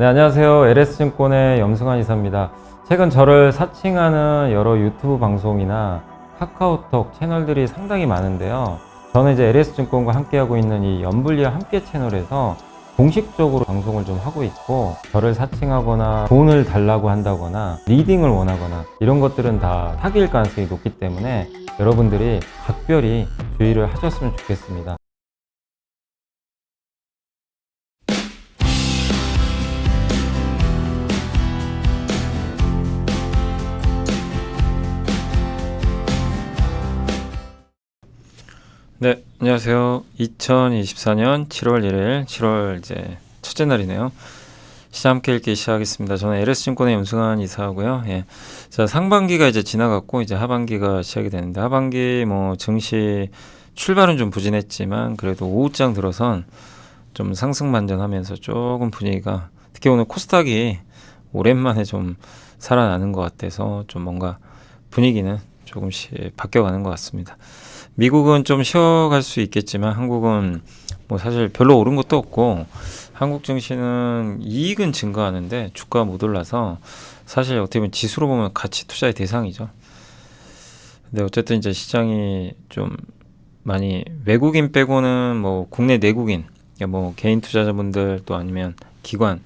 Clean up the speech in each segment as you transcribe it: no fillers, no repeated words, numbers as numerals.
네, 안녕하세요. LS증권의 염승환 이사입니다. 최근 저를 사칭하는 여러 유튜브 방송이나 카카오톡 채널들이 상당히 많은데요. 저는 이제 LS증권과 함께하고 있는 이 연불리와 함께 채널에서 공식적으로 방송을 좀 하고 있고, 저를 사칭하거나 돈을 달라고 한다거나 리딩을 원하거나 이런 것들은 다 사기일 가능성이 높기 때문에 여러분들이 각별히 주의를 하셨으면 좋겠습니다. 네, 안녕하세요. 2024년 7월 1일, 7월 이제 첫째 날이네요. 시장 함께 읽기 시작하겠습니다. 저는 LS증권의 염승환 이사하고요. 예. 자, 상반기가 이제 지나갔고, 이제 하반기가 시작이 되는데, 하반기 뭐 증시 출발은 좀 부진했지만, 그래도 오후장 들어선 좀 상승반전하면서 조금 분위기가, 특히 오늘 코스닥이 오랜만에 좀 살아나는 것 같아서 좀 뭔가 분위기는 조금씩 바뀌어가는 것 같습니다. 미국은 좀 쉬어갈 수 있겠지만 한국은 뭐 사실 별로 오른 것도 없고, 한국 증시는 이익은 증가하는데 주가가 못 올라서 사실 어떻게 보면 지수로 보면 가치 투자의 대상이죠. 근데 어쨌든 이제 시장이 좀 많이 외국인 빼고는 뭐 국내 내국인, 그러니까 뭐 개인 투자자분들 또 아니면 기관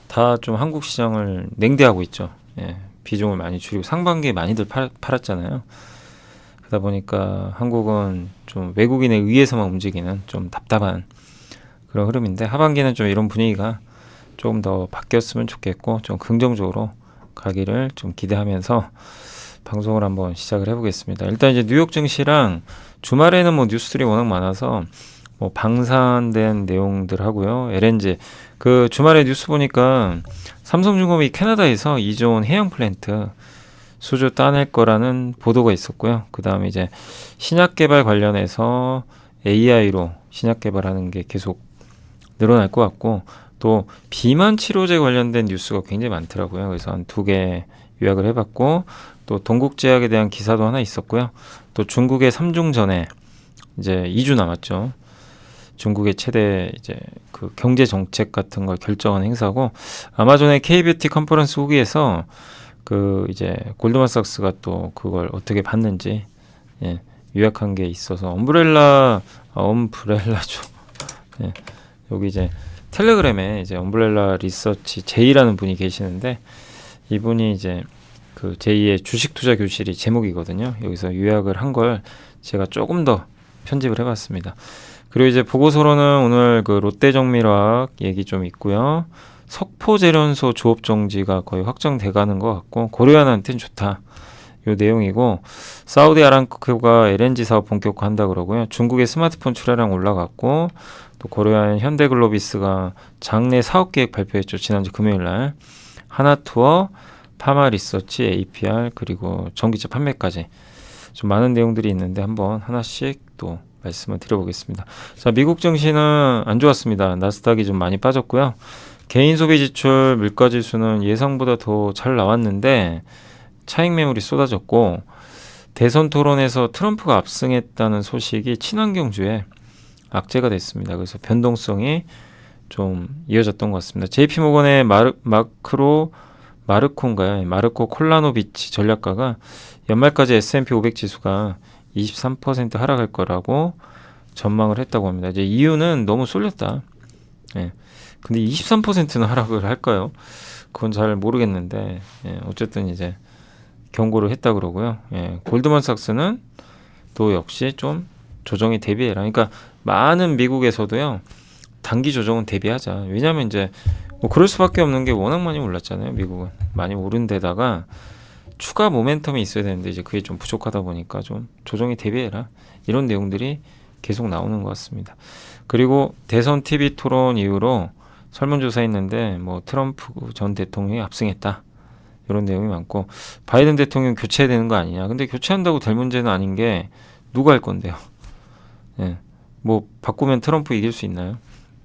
다 좀 한국 시장을 냉대하고 있죠. 예, 비중을 많이 줄이고 상반기에 많이들 팔았잖아요. 그러다 보니까 한국은 좀 외국인에 의해서만 움직이는 좀 답답한 그런 흐름인데, 하반기는 좀 이런 분위기가 조금 더 바뀌었으면 좋겠고 좀 긍정적으로 가기를 좀 기대하면서 방송을 한번 시작을 해보겠습니다. 일단 이제 뉴욕 증시랑 주말에는 뭐 뉴스들이 워낙 많아서 뭐 방산된 내용들 하고요. LNG 그 주말에 뉴스 보니까 삼성중공업이 캐나다에서 2조 원 해양 플랜트 수주 따낼 거라는 보도가 있었고요. 그 다음에 이제 신약 개발 관련해서 AI로 신약 개발하는 게 계속 늘어날 것 같고, 또 비만 치료제 관련된 뉴스가 굉장히 많더라고요. 그래서 한 2개 요약을 해봤고, 또 동국제약에 대한 기사도 하나 있었고요. 또 중국의 3중 전에 이제 2주 남았죠. 중국의 최대 이제 그 경제 정책 같은 걸 결정한 행사고, 아마존의 K뷰티 컨퍼런스 후기에서 그 이제 골드만삭스가 또 그걸 어떻게 봤는지 요약한 게 있어서 엄브렐라죠. 예, 여기 이제 텔레그램에 이제 엄브렐라 리서치 제이라는 분이 계시는데, 이분이 이제 그 제2의 주식 투자 교실이 제목이거든요. 여기서 요약을 한 걸 제가 조금 더 편집을 해봤습니다. 그리고 이제 보고서로는 오늘 그 롯데정밀화학 얘기 좀 있고요. 석포제련소 조업 정지가 거의 확정돼가는 것 같고, 고려아한테는 좋다 요 내용이고, 사우디 아람코가 LNG 사업 본격화한다 그러고요. 중국의 스마트폰 출하량 올라갔고, 또 고려아연 현대글로비스가 장내 사업 계획 발표했죠. 지난주 금요일날 하나투어, 파마리서치, APR 그리고 전기차 판매까지 좀 많은 내용들이 있는데 한번 하나씩 또 말씀을 드려보겠습니다. 자, 미국 증시는 안 좋았습니다. 나스닥이 좀 많이 빠졌고요. 개인 소비 지출 물가 지수는 예상보다 더 잘 나왔는데 차익 매물이 쏟아졌고, 대선 토론에서 트럼프가 압승했다는 소식이 친환경주에 악재가 됐습니다. 그래서 변동성이 좀 이어졌던 것 같습니다. JP모건의 마르코 콜라노비치 전략가가 연말까지 S&P 500 지수가 23% 하락할 거라고 전망을 했다고 합니다. 이제 이유는 너무 쏠렸다. 예. 근데 23%는 하락을 할까요? 그건 잘 모르겠는데, 어쨌든 이제 경고를 했다 그러고요. 골드만삭스는 또 역시 좀 조정이 대비해라. 그러니까 많은 미국에서도요, 단기 조정은 대비하자. 왜냐하면 이제 뭐 그럴 수밖에 없는 게 워낙 많이 올랐잖아요. 미국은 많이 오른 데다가 추가 모멘텀이 있어야 되는데 이제 그게 좀 부족하다 보니까 좀 조정이 대비해라. 이런 내용들이 계속 나오는 것 같습니다. 그리고 대선 TV 토론 이후로 설문조사 했는데 뭐 트럼프 전 대통령이 압승했다 이런 내용이 많고, 바이든 대통령 교체해야 되는 거 아니냐. 근데 교체한다고 될 문제는 아닌 게 누가 할 건데요. 뭐 바꾸면 트럼프 이길 수 있나요?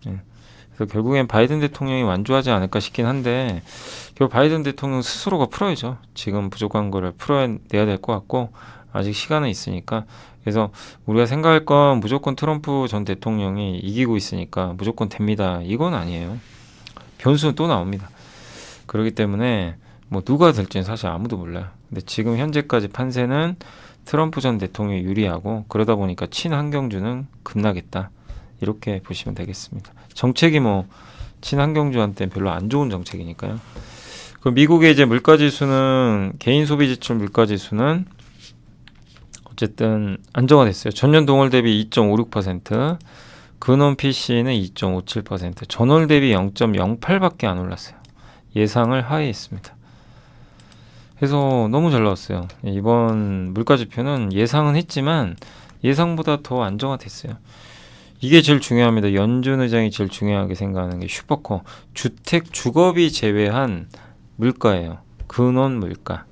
그래서 결국엔 바이든 대통령이 완주하지 않을까 싶긴 한데, 결국 바이든 대통령 스스로가 풀어야죠. 지금 부족한 거를 풀어내야 될 것 같고, 아직 시간은 있으니까. 그래서 우리가 생각할 건 무조건 트럼프 전 대통령이 이기고 있으니까 무조건 됩니다. 이건 아니에요. 변수는 또 나옵니다. 그렇기 때문에 뭐 누가 될지는 사실 아무도 몰라요. 근데 지금 현재까지 판세는 트럼프 전 대통령이 유리하고 그러다 보니까 친환경주는 급락했다. 이렇게 보시면 되겠습니다. 정책이 뭐 친환경주한테는 별로 안 좋은 정책이니까요. 그 미국의 이제 물가지수는 개인 소비 지출 물가지수는 어쨌든 안정화됐어요. 전년 동월 대비 2.56%, 근원 PC는 2.57%, 전월 대비 0.08밖에 안 올랐어요. 예상을 하회했습니다. 그래서 너무 잘 나왔어요. 이번 물가지표는 예상은 했지만 예상보다 더 안정화됐어요. 이게 제일 중요합니다. 연준 의장이 제일 중요하게 생각하는 게 슈퍼코, 주택 주거비 제외한 물가예요. 근원 물가.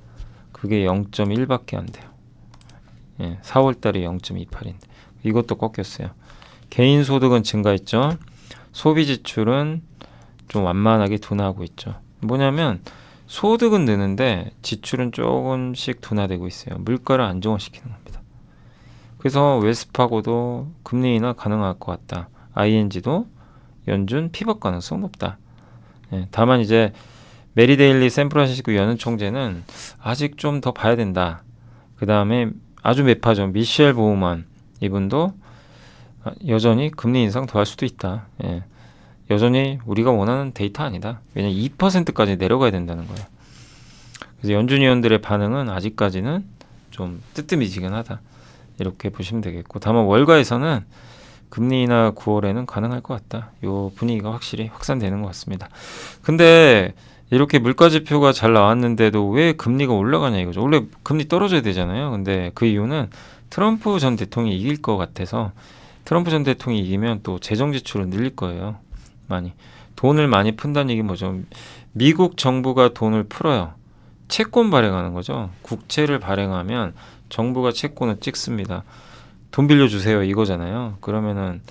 그게 0.1밖에 안 돼요. 4월 달에 0.28인데 이것도 꺾였어요. 개인 소득은 증가했죠. 소비 지출은 좀 완만하게 둔화하고 있죠. 뭐냐면 소득은 느는데 지출은 조금씩 둔화되고 있어요. 물가를 안정화시키는 겁니다. 그래서 웨스파고도 금리 인하 가능할 것 같다. ING도 연준 피벗 가능성 높다. 다만 이제 메리 데일리 샌프란시스코 연은 총재는 아직 좀 더 봐야 된다. 그 다음에 아주 매파죠. 미셸 보우만 이분도 여전히 금리 인상 더 할 수도 있다. 여전히 우리가 원하는 데이터 아니다. 왜냐면 2%까지 내려가야 된다는 거예요. 그래서 연준 위원들의 반응은 아직까지는 좀 뜨뜻미지근하다. 이렇게 보시면 되겠고, 다만 월가에서는 금리 인하 9월에는 가능할 것 같다. 요 분위기가 확실히 확산되는 것 같습니다. 근데 이렇게 물가지표가 잘 나왔는데도 왜 금리가 올라가냐 이거죠. 원래 금리 떨어져야 되잖아요. 근데 그 이유는 트럼프 전 대통령이 이길 것 같아서, 트럼프 전 대통령이 이기면 또 재정 지출을 늘릴 거예요. 많이. 돈을 많이 푼다는 얘기 뭐죠? 미국 정부가 돈을 풀어요. 채권 발행하는 거죠. 국채를 발행하면 정부가 채권을 찍습니다. 돈 빌려주세요 이거잖아요. 그러면은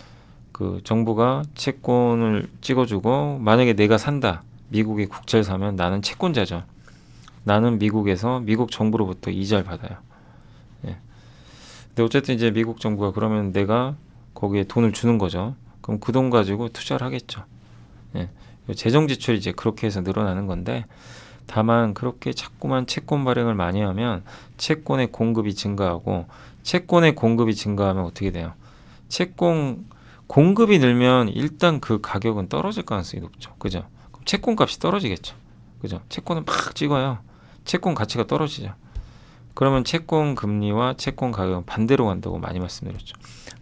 그 정부가 채권을 찍어주고, 만약에 내가 산다. 미국의 국채를 사면 나는 채권자죠. 나는 미국에서 미국 정부로부터 이자를 받아요. 근데 어쨌든 이제 미국 정부가 그러면 내가 거기에 돈을 주는 거죠. 그럼 그 돈 가지고 투자를 하겠죠. 재정 지출이 이제 그렇게 해서 늘어나는 건데, 다만 그렇게 자꾸만 채권 발행을 많이 하면 채권의 공급이 증가하고, 채권의 공급이 증가하면 어떻게 돼요? 채권 공급이 늘면 일단 그 가격은 떨어질 가능성이 높죠. 그죠? 그럼 채권 값이 떨어지겠죠. 그죠? 채권은 막 찍어요. 채권 가치가 떨어지죠. 그러면 채권 금리와 채권 가격은 반대로 간다고 많이 말씀드렸죠.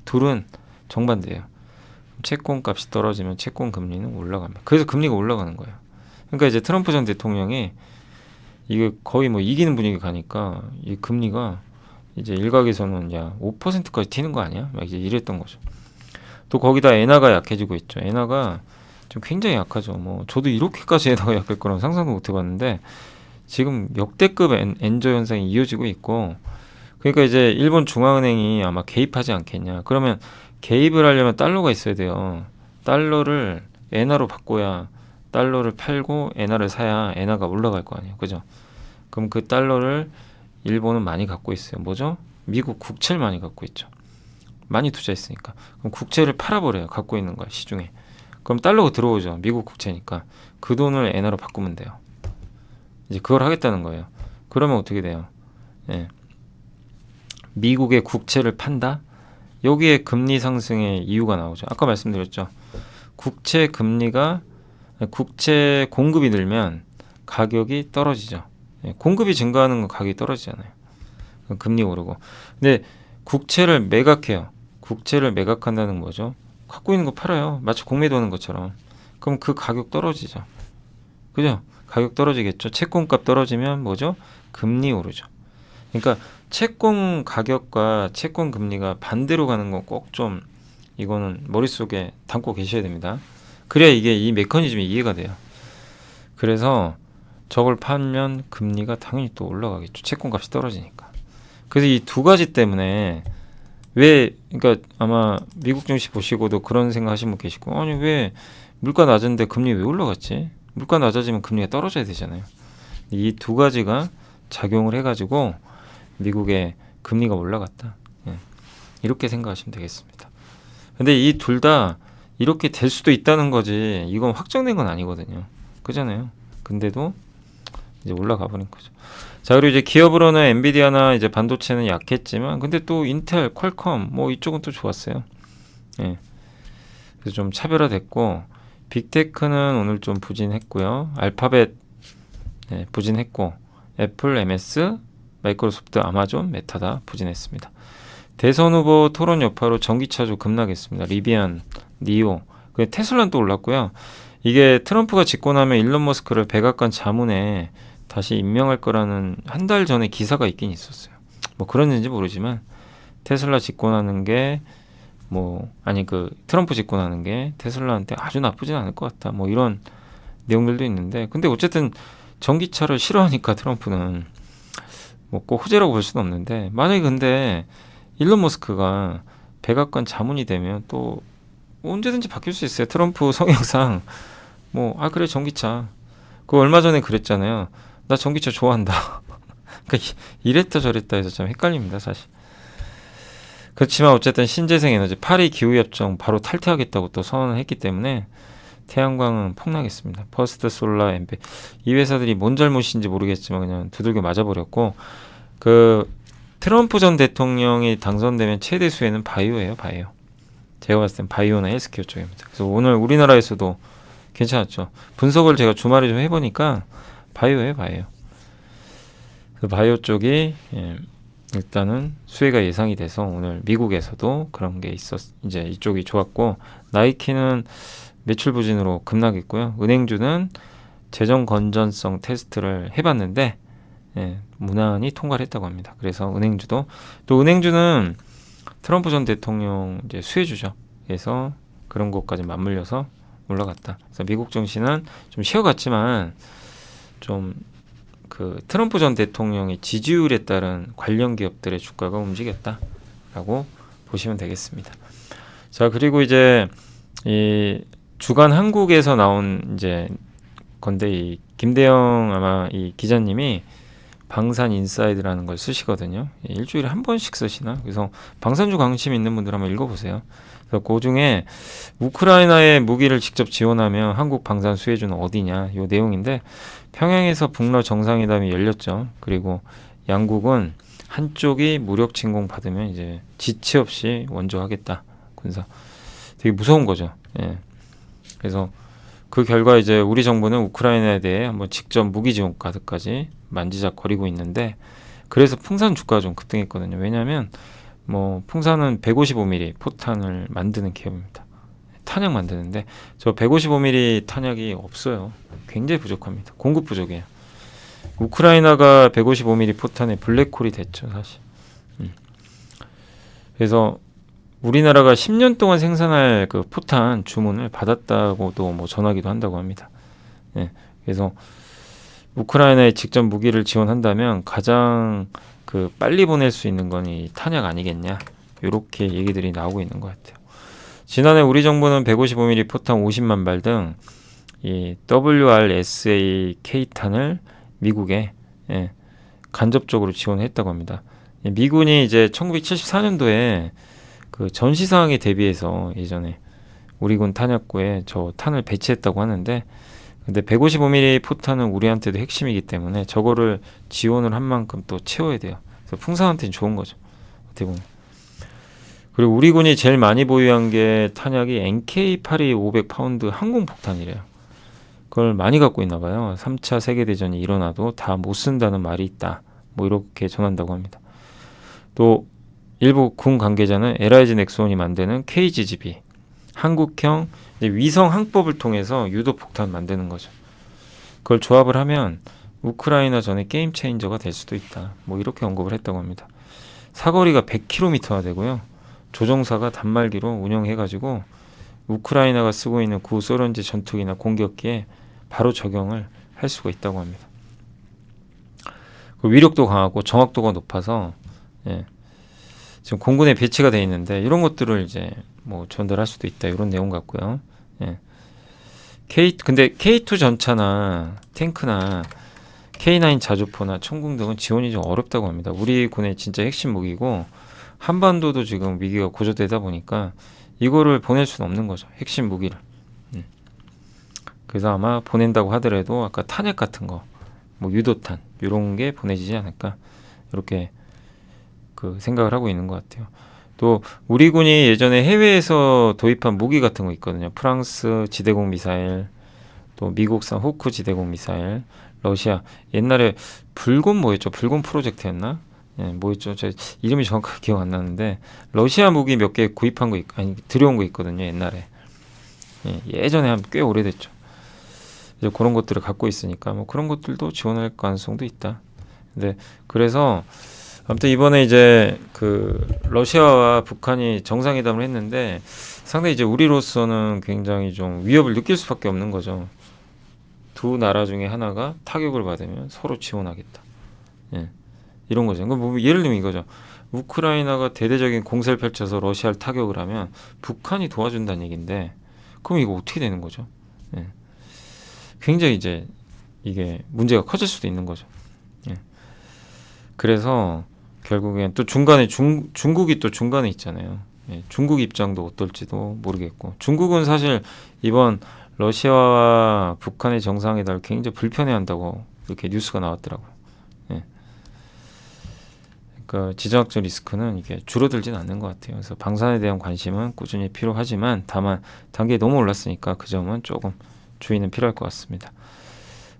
둘은 정반대예요. 채권 값이 떨어지면 채권 금리는 올라갑니다. 그래서 금리가 올라가는 거예요. 그러니까 이제 트럼프 전 대통령이 이게 거의 뭐 이기는 분위기 가니까 이 금리가 이제 일각에서는 야 5%까지 튀는 거 아니야? 막 이제 이랬던 거죠. 또 거기다 엔화가 약해지고 있죠. 엔화가 좀 굉장히 약하죠. 뭐 저도 이렇게까지 엔화가 약할 거라는 상상도 못 해봤는데 지금 역대급 엔저 현상이 이어지고 있고, 그러니까 이제 일본 중앙은행이 아마 개입하지 않겠냐. 그러면 개입을 하려면 달러가 있어야 돼요. 달러를 엔화로 바꿔야, 달러를 팔고 엔화를 사야 엔화가 올라갈 거 아니에요. 그죠? 그럼 그 달러를 일본은 많이 갖고 있어요. 뭐죠? 미국 국채를 많이 갖고 있죠. 많이 투자했으니까. 그럼 국채를 팔아버려요. 갖고 있는 걸 시중에. 그럼 달러가 들어오죠. 미국 국채니까. 그 돈을 엔화로 바꾸면 돼요. 이제 그걸 하겠다는 거예요. 그러면 어떻게 돼요? 미국의 국채를 판다? 여기에 금리 상승의 이유가 나오죠. 아까 말씀드렸죠. 국채 공급이 늘면 가격이 떨어지죠. 공급이 증가하는 건 가격이 떨어지잖아요. 금리 오르고. 근데 국채를 매각해요. 국채를 매각한다는 거죠. 갖고 있는 거 팔아요. 마치 공매도 하는 것처럼. 그럼 그 가격 떨어지죠. 그죠? 가격 떨어지겠죠. 채권값 떨어지면 뭐죠? 금리 오르죠. 그러니까 채권 가격과 채권 금리가 반대로 가는 건 꼭 좀 이거는 머릿속에 담고 계셔야 됩니다. 그래야 이게 이 메커니즘이 이해가 돼요. 그래서 저걸 팔면 금리가 당연히 또 올라가겠죠. 채권값이 떨어지니까. 그래서 이 두 가지 때문에 그러니까 아마 미국 증시 보시고도 그런 생각 하시는 분 계시고, 아니 왜 물가 낮은데 금리 왜 올라갔지? 물가 낮아지면 금리가 떨어져야 되잖아요. 이 두 가지가 작용을 해가지고 미국의 금리가 올라갔다. 이렇게 생각하시면 되겠습니다. 근데 이 둘 다 이렇게 될 수도 있다는 거지. 이건 확정된 건 아니거든요. 그잖아요. 근데도 이제 올라가 버린 거죠. 자, 그리고 이제 기업으로는 엔비디아나 이제 반도체는 약했지만, 근데 또 인텔, 퀄컴 뭐 이쪽은 또 좋았어요. 예. 그래서 좀 차별화됐고, 빅테크는 오늘 좀 부진했고요. 알파벳 부진했고, 애플, MS, 마이크로소프트, 아마존, 메타다 부진했습니다. 대선 후보 토론 여파로 전기차주 급락했습니다. 리비안, 니오, 테슬라는 또 올랐고요. 이게 트럼프가 집권하면 일론 머스크를 백악관 자문에 다시 임명할 거라는 한 달 전에 기사가 있긴 있었어요. 뭐 그런지 모르지만 테슬라 집권하는 게 트럼프 집권하는 게 테슬라한테 아주 나쁘진 않을 것 같다. 뭐 이런 내용들도 있는데, 근데 어쨌든 전기차를 싫어하니까 트럼프는 뭐 꼭 호재라고 볼 수는 없는데, 만약에 근데 일론 머스크가 백악관 자문이 되면 또 언제든지 바뀔 수 있어요. 트럼프 성향상 그래 전기차. 그 얼마 전에 그랬잖아요. 나 전기차 좋아한다. 그러니까 이랬다 저랬다 해서 참 헷갈립니다, 사실. 그렇지만 어쨌든 신재생 에너지 파리 기후협정 바로 탈퇴하겠다고 또 선언을 했기 때문에 태양광은 폭락했습니다. 퍼스트 솔라, 엠페 이 회사들이 뭔 잘못인지 모르겠지만 그냥 두들겨 맞아버렸고, 그 트럼프 전 대통령이 당선되면 최대 수혜는 바이오예요, 바이오. 제가 봤을 땐 바이오나 헬스케어 쪽입니다. 그래서 오늘 우리나라에서도 괜찮았죠. 분석을 제가 주말에 좀 해보니까 바이오예요, 바이오. 그 바이오 쪽이 일단은 수혜가 예상이 돼서 오늘 미국에서도 그런 게 이제 이쪽이 좋았고, 나이키는 매출 부진으로 급락했고요. 은행주는 재정 건전성 테스트를 해봤는데 무난히 통과를 했다고 합니다. 그래서 은행주도, 또 은행주는 트럼프 전 대통령 이제 수혜주죠. 그래서 그런 것까지 맞물려서 올라갔다. 그래서 미국 증시는 좀 쉬어갔지만 좀 그 트럼프 전 대통령의 지지율에 따른 관련 기업들의 주가가 움직였다라고 보시면 되겠습니다. 자, 그리고 이제 이 주간 한국에서 나온 이제 건데, 이 김대영 아마 이 기자님이 방산 인사이드라는 걸 쓰시거든요. 일주일에 한 번씩 쓰시나? 그래서 방산주 관심 있는 분들 한번 읽어보세요. 그래서 그 중에 우크라이나에 무기를 직접 지원하면 한국 방산 수혜주는 어디냐, 요 내용인데, 평양에서 북러 정상회담이 열렸죠. 그리고 양국은 한쪽이 무력 침공 받으면 이제 지체 없이 원조하겠다, 군사. 되게 무서운 거죠. 그래서 그 결과 이제 우리 정부는 우크라이나에 대해 한번 직접 무기 지원 카드까지 만지작거리고 있는데, 그래서 풍산 주가가 좀 급등했거든요. 왜냐하면 풍산은 155mm 포탄을 만드는 기업입니다. 탄약 만드는데 저 155mm 탄약이 없어요. 굉장히 부족합니다. 공급 부족이에요. 우크라이나가 155mm 포탄에 블랙홀이 됐죠, 사실. 그래서 우리나라가 10년 동안 생산할 그 포탄 주문을 받았다고도 전하기도 한다고 합니다. 그래서 우크라이나에 직접 무기를 지원한다면 가장 그 빨리 보낼 수 있는 건 이 탄약 아니겠냐, 이렇게 얘기들이 나오고 있는 것 같아요. 지난해 우리 정부는 155mm 포탄 50만 발 등 이 WRSA-K탄을 미국에 간접적으로 지원했다고 합니다. 미군이 이제 1974년도에 그 전시 상황에 대비해서 예전에 우리 군 탄약고에 저 탄을 배치했다고 하는데, 근데 155mm 포탄은 우리한테도 핵심이기 때문에 저거를 지원을 한 만큼 또 채워야 돼요. 그래서 풍산한테는 좋은 거죠, 어떻게 보면. 그리고 우리 군이 제일 많이 보유한 게 탄약이 NK-82 500파운드 항공폭탄이래요. 그걸 많이 갖고 있나 봐요. 3차 세계대전이 일어나도 다 못 쓴다는 말이 있다, 이렇게 전한다고 합니다. 또 일부 군 관계자는 LIG 넥스원이 만드는 KGGB 한국형 위성 항법을 통해서 유도 폭탄 만드는 거죠. 그걸 조합을 하면 우크라이나 전에 게임 체인저가 될 수도 있다, 이렇게 언급을 했다고 합니다. 사거리가 100km나 되고요. 조종사가 단말기로 운영해가지고 우크라이나가 쓰고 있는 구소련제 전투기나 공격기에 바로 적용을 할 수가 있다고 합니다. 그 위력도 강하고 정확도가 높아서 지금 공군에 배치가 되어 있는데, 이런 것들을 이제 전달할 수도 있다, 이런 내용 같고요. 근데 K2 전차나 탱크나 K9 자주포나 천궁 등은 지원이 좀 어렵다고 합니다. 우리 군의 진짜 핵심 무기고, 한반도도 지금 위기가 고조되다 보니까 이거를 보낼 수는 없는 거죠. 핵심 무기를. 그래서 아마 보낸다고 하더라도 아까 탄약 같은 거, 뭐 유도탄 이런 게 보내지지 않을까 이렇게 그 생각을 하고 있는 것 같아요. 또 우리 군이 예전에 해외에서 도입한 무기 같은 거 있거든요. 프랑스 지대공 미사일, 또 미국산 호크 지대공 미사일, 러시아 옛날에 불곰 뭐였죠? 불곰 프로젝트였나? 예, 뭐였죠? 제 이름이 정확하게 기억 안 나는데 러시아 무기 몇 개 구입한 거 아니 들여온 거 있거든요. 옛날에 예전에 한 꽤 오래됐죠. 이제 그런 것들을 갖고 있으니까 뭐 그런 것들도 지원할 가능성도 있다. 근데 그래서 아무튼 이번에 이제 그 러시아와 북한이 정상회담을 했는데 상당히 이제 우리로서는 굉장히 좀 위협을 느낄 수밖에 없는 거죠. 두 나라 중에 하나가 타격을 받으면 서로 지원하겠다. 예, 이런 거죠. 뭐 예를 들면 이거죠. 우크라이나가 대대적인 공세를 펼쳐서 러시아를 타격을 하면 북한이 도와준다는 얘기인데 그럼 이거 어떻게 되는 거죠? 예, 굉장히 이제 이게 문제가 커질 수도 있는 거죠. 예, 그래서 결국엔 또 중간에 중국이 또 중간에 있잖아요. 예, 중국 입장도 어떨지도 모르겠고 중국은 사실 이번 러시아와 북한의 정상회담을 굉장히 불편해한다고 이렇게 뉴스가 나왔더라고요. 예. 그러니까 지정학적 리스크는 이게 줄어들진 않는 것 같아요. 그래서 방산에 대한 관심은 꾸준히 필요하지만 다만 단계에 너무 올랐으니까 그 점은 조금 주의는 필요할 것 같습니다.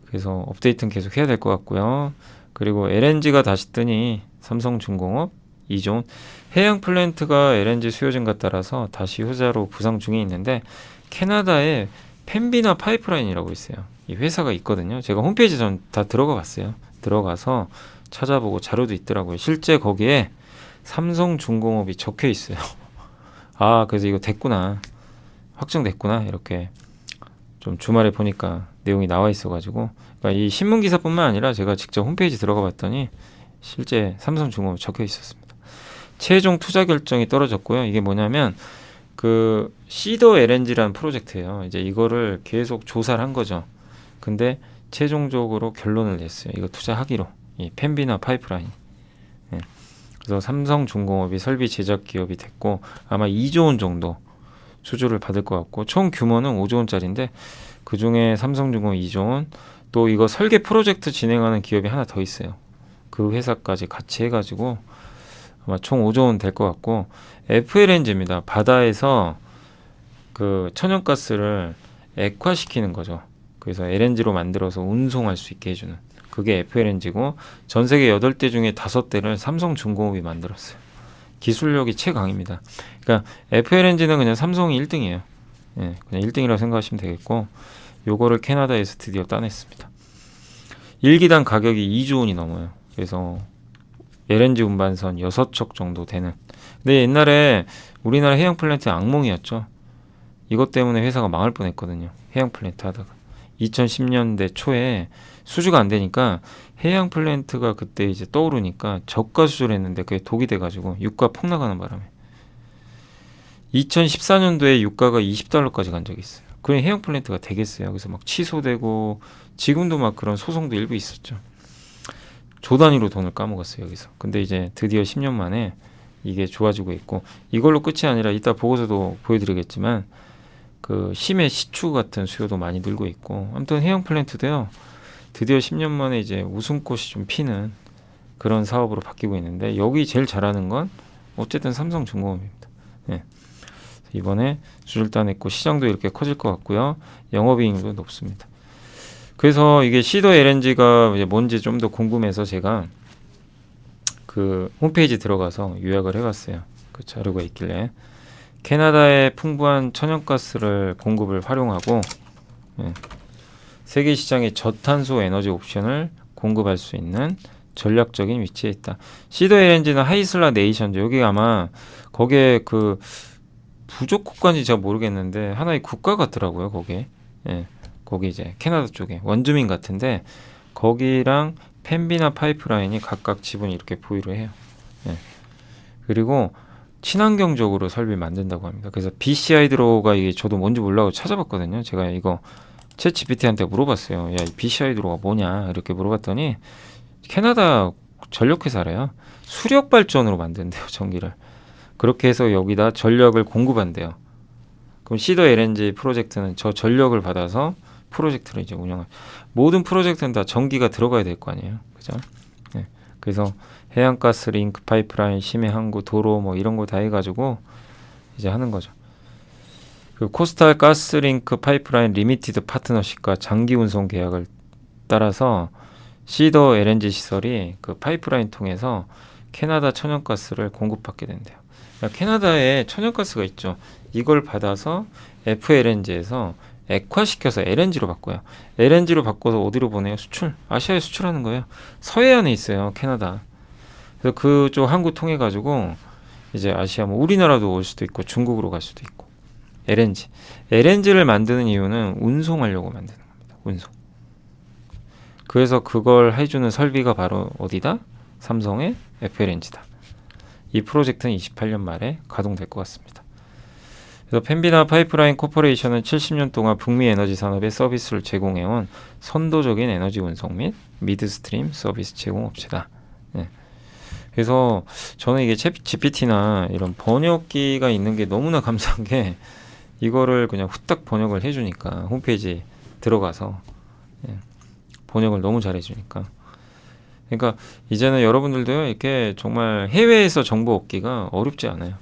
그래서 업데이트는 계속 해야 될 것 같고요. 그리고 LNG가 다시 뜨니 삼성중공업, 이존 해양 플랜트가 LNG 수요 증가 따라서 다시 효자로 부상 중에 있는데 캐나다에 펜비나 파이프라인이라고 있어요. 이 회사가 있거든요. 제가 홈페이지 전 다 들어가 봤어요. 들어가서 찾아보고 자료도 있더라고요. 실제 거기에 삼성중공업이 적혀 있어요. 아, 그래서 이거 됐구나. 확정됐구나. 이렇게 좀 주말에 보니까 내용이 나와 있어가지고 그러니까 이 신문 기사뿐만 아니라 제가 직접 홈페이지 들어가 봤더니 실제 삼성중공업이 적혀 있었습니다. 최종 투자 결정이 떨어졌고요. 이게 뭐냐면 그 시더 LNG라는 프로젝트예요. 이제 이거를 계속 조사를 한 거죠. 근데 최종적으로 결론을 냈어요. 이거 투자하기로. 이 펜비나 파이프라인. 예. 그래서 삼성중공업이 설비 제작 기업이 됐고 아마 2조 원 정도 수주를 받을 것 같고 총 규모는 5조 원짜리인데 그 중에 삼성중공업 2조 원, 또 이거 설계 프로젝트 진행하는 기업이 하나 더 있어요. 그 회사까지 같이 해가지고 아마 총 5조 원 될 것 같고 FLNG입니다. 바다에서 그 천연가스를 액화시키는 거죠. 그래서 LNG로 만들어서 운송할 수 있게 해주는 그게 FLNG고 전 세계 8대 중에 5대를 삼성중공업이 만들었어요. 기술력이 최강입니다. 그러니까 FLNG는 그냥 삼성이 1등이에요. 예, 그냥 1등이라고 생각하시면 되겠고 요거를 캐나다에서 드디어 따냈습니다. 1기당 가격이 2조 원이 넘어요. 그래서 LNG 운반선 6척 정도 되는. 근데 옛날에 우리나라 해양 플랜트 악몽이었죠. 이것 때문에 회사가 망할 뻔했거든요. 해양 플랜트 하다가 2010년대 초에 수주가 안 되니까 해양 플랜트가 그때 이제 떠오르니까 저가 수주를 했는데 그게 독이 돼가지고 유가 폭락하는 바람에 2014년도에 유가가 $20까지 간 적이 있어요. 그냥 해양 플랜트가 되겠어요. 그래서 막 취소되고 지금도 막 그런 소송도 일부 있었죠. 조 단위로 돈을 까먹었어요 여기서. 근데 이제 드디어 10년 만에 이게 좋아지고 있고 이걸로 끝이 아니라 이따 보고서도 보여드리겠지만 그 심해 시추 같은 수요도 많이 늘고 있고 아무튼 해양 플랜트도요 드디어 10년 만에 이제 웃음꽃이 좀 피는 그런 사업으로 바뀌고 있는데 여기 제일 잘하는 건 어쨌든 삼성중공업입니다. 예. 이번에 수주를 따냈고 시장도 이렇게 커질 것 같고요. 영업이익도 높습니다. 그래서 이게 시더 LNG가 이제 뭔지 좀 더 궁금해서 제가 그 홈페이지 들어가서 요약을 해봤어요. 그 자료가 있길래 캐나다의 풍부한 천연가스를 공급을 활용하고 예, 세계 시장의 저탄소 에너지 옵션을 공급할 수 있는 전략적인 위치에 있다. 시더 LNG는 하이슬라 네이션즈 여기 아마 거기에 그 부족 국가인지 제가 모르겠는데 하나의 국가 같더라고요. 거기에 예, 거기 이제 캐나다 쪽에 원주민 같은데 거기랑 펜비나 파이프라인이 각각 지분이 이렇게 보유를 해요. 예. 그리고 친환경적으로 설비를 만든다고 합니다. 그래서 BC 하이드로가 이게 저도 뭔지 몰라고 찾아봤거든요. 제가 이거 챗 GPT한테 물어봤어요. 야, 이 BC 하이드로가 뭐냐 이렇게 물어봤더니 캐나다 전력회사래요. 수력 발전으로 만든대요 전기를. 그렇게 해서 여기다 전력을 공급한대요. 그럼 시더 LNG 프로젝트는 저 전력을 받아서 프로젝트를 이제 모든 프로젝트는 다 전기가 들어가야 될 거 아니에요, 그죠? 네. 그래서 해양가스 링크 파이프라인, 심해 항구, 도로 뭐 이런 거 다 해가지고 이제 하는 거죠. 그 코스탈 가스링크 파이프라인 리미티드 파트너십과 장기 운송 계약을 따라서 시더 LNG 시설이 그 파이프라인 통해서 캐나다 천연가스를 공급받게 된대요. 그러니까 캐나다에 천연가스가 있죠. 이걸 받아서 FLNG에서 액화시켜서 LNG로 바꿔요. LNG로 바꿔서 어디로 보내요? 수출. 아시아에 수출하는 거예요. 서해안에 있어요, 캐나다. 그래서 그쪽 항구 통해 가지고 이제 아시아 뭐 우리나라도 올 수도 있고 중국으로 갈 수도 있고. LNG를 만드는 이유는 운송하려고 만드는 겁니다. 운송. 그래서 그걸 해주는 설비가 바로 어디다? 삼성의 FLNG다. 이 프로젝트는 28년 말에 가동될 것 같습니다. 그래서 펜비나 파이프라인 코퍼레이션은 70년 동안 북미 에너지 산업에 서비스를 제공해온 선도적인 에너지 운송 및 미드스트림 서비스 제공 업체다. 네. 그래서 저는 이게 GPT나 이런 번역기가 있는 게 너무나 감사한 게 이거를 그냥 후딱 번역을 해주니까 홈페이지 들어가서 번역을 너무 잘해주니까. 그러니까 이제는 여러분들도요 이렇게 정말 해외에서 정보 얻기가 어렵지 않아요.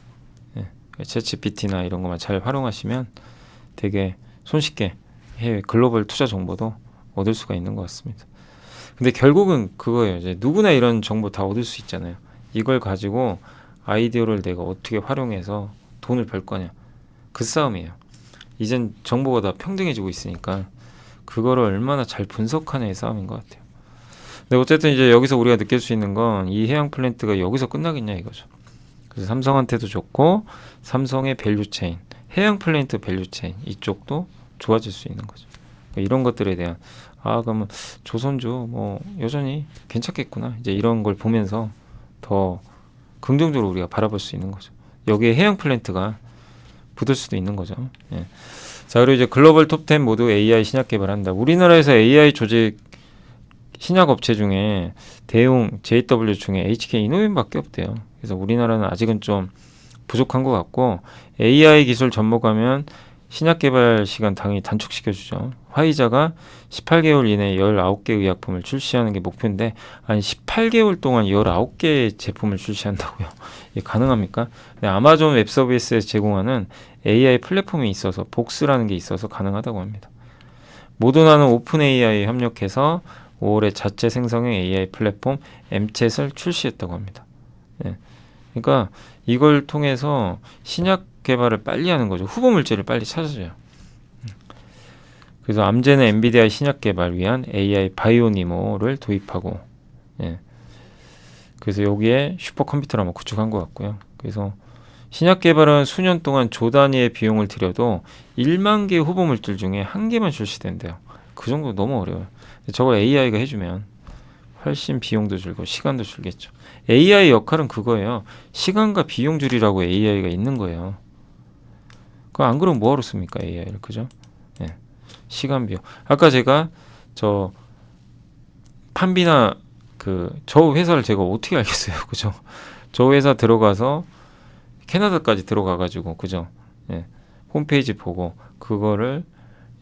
챗GPT나 이런 것만 잘 활용하시면 되게 손쉽게 해외 글로벌 투자 정보도 얻을 수가 있는 것 같습니다. 근데 결국은 그거예요. 이제 누구나 이런 정보 다 얻을 수 있잖아요. 이걸 가지고 아이디어를 내가 어떻게 활용해서 돈을 벌 거냐. 그 싸움이에요. 이젠 정보가 다 평등해지고 있으니까 그거를 얼마나 잘 분석하냐의 싸움인 것 같아요. 근데 어쨌든 이제 여기서 우리가 느낄 수 있는 건 이 해양 플랜트가 여기서 끝나겠냐 이거죠. 그래서 삼성한테도 좋고 삼성의 밸류체인, 해양 플랜트 밸류체인 이쪽도 좋아질 수 있는 거죠. 그러니까 이런 것들에 대한 그러면 조선주 뭐 여전히 괜찮겠구나. 이제 이런 걸 보면서 더 긍정적으로 우리가 바라볼 수 있는 거죠. 여기에 해양 플랜트가 붙을 수도 있는 거죠. 예. 자, 그리고 이제 글로벌 톱10 모두 AI 신약 개발한다. 우리나라에서 AI 조직 신약 업체 중에 대웅, JW 중에 HK 이노벤밖에 없대요. 그래서 우리나라는 아직은 좀 부족한 것 같고 AI 기술 접목하면 신약 개발 시간 당연히 단축시켜주죠. 화이자가 18개월 이내에 19개 의약품을 출시하는 게 목표인데 아니 18개월 동안 19개의 제품을 출시한다고요. 이게 가능합니까? 네, 아마존 웹 서비스에서 제공하는 AI 플랫폼이 있어서 복스라는 게 있어서 가능하다고 합니다. 모더나는 오픈 AI에 협력해서 5월에 자체 생성형 AI 플랫폼 M챗을 출시했다고 합니다. 네. 그러니까 이걸 통해서 신약 개발을 빨리 하는 거죠. 후보 물질을 빨리 찾아줘요. 그래서 암제는 엔비디아의 신약 개발 위한 AI 바이오니모를 도입하고, 예. 그래서 여기에 슈퍼컴퓨터를 아마 구축한 것 같고요. 그래서 신약 개발은 수년 동안 조 단위의 비용을 들여도 1만 개의 후보 물질 중에 한 개만 출시된대요. 그 정도 너무 어려워요. 저걸 AI가 해주면 훨씬 비용도 줄고 시간도 줄겠죠. AI 역할은 그거예요. 시간과 비용 줄이라고 AI가 있는 거예요. 그거 안 그러면 뭐하러 씁니까 AI를, 그죠? 예. 시간 비용. 아까 제가 저 판비나 저 회사를 제가 어떻게 알겠어요, 그죠? 저 회사 들어가서 캐나다까지 들어가가지고, 그죠? 예. 홈페이지 보고 그거를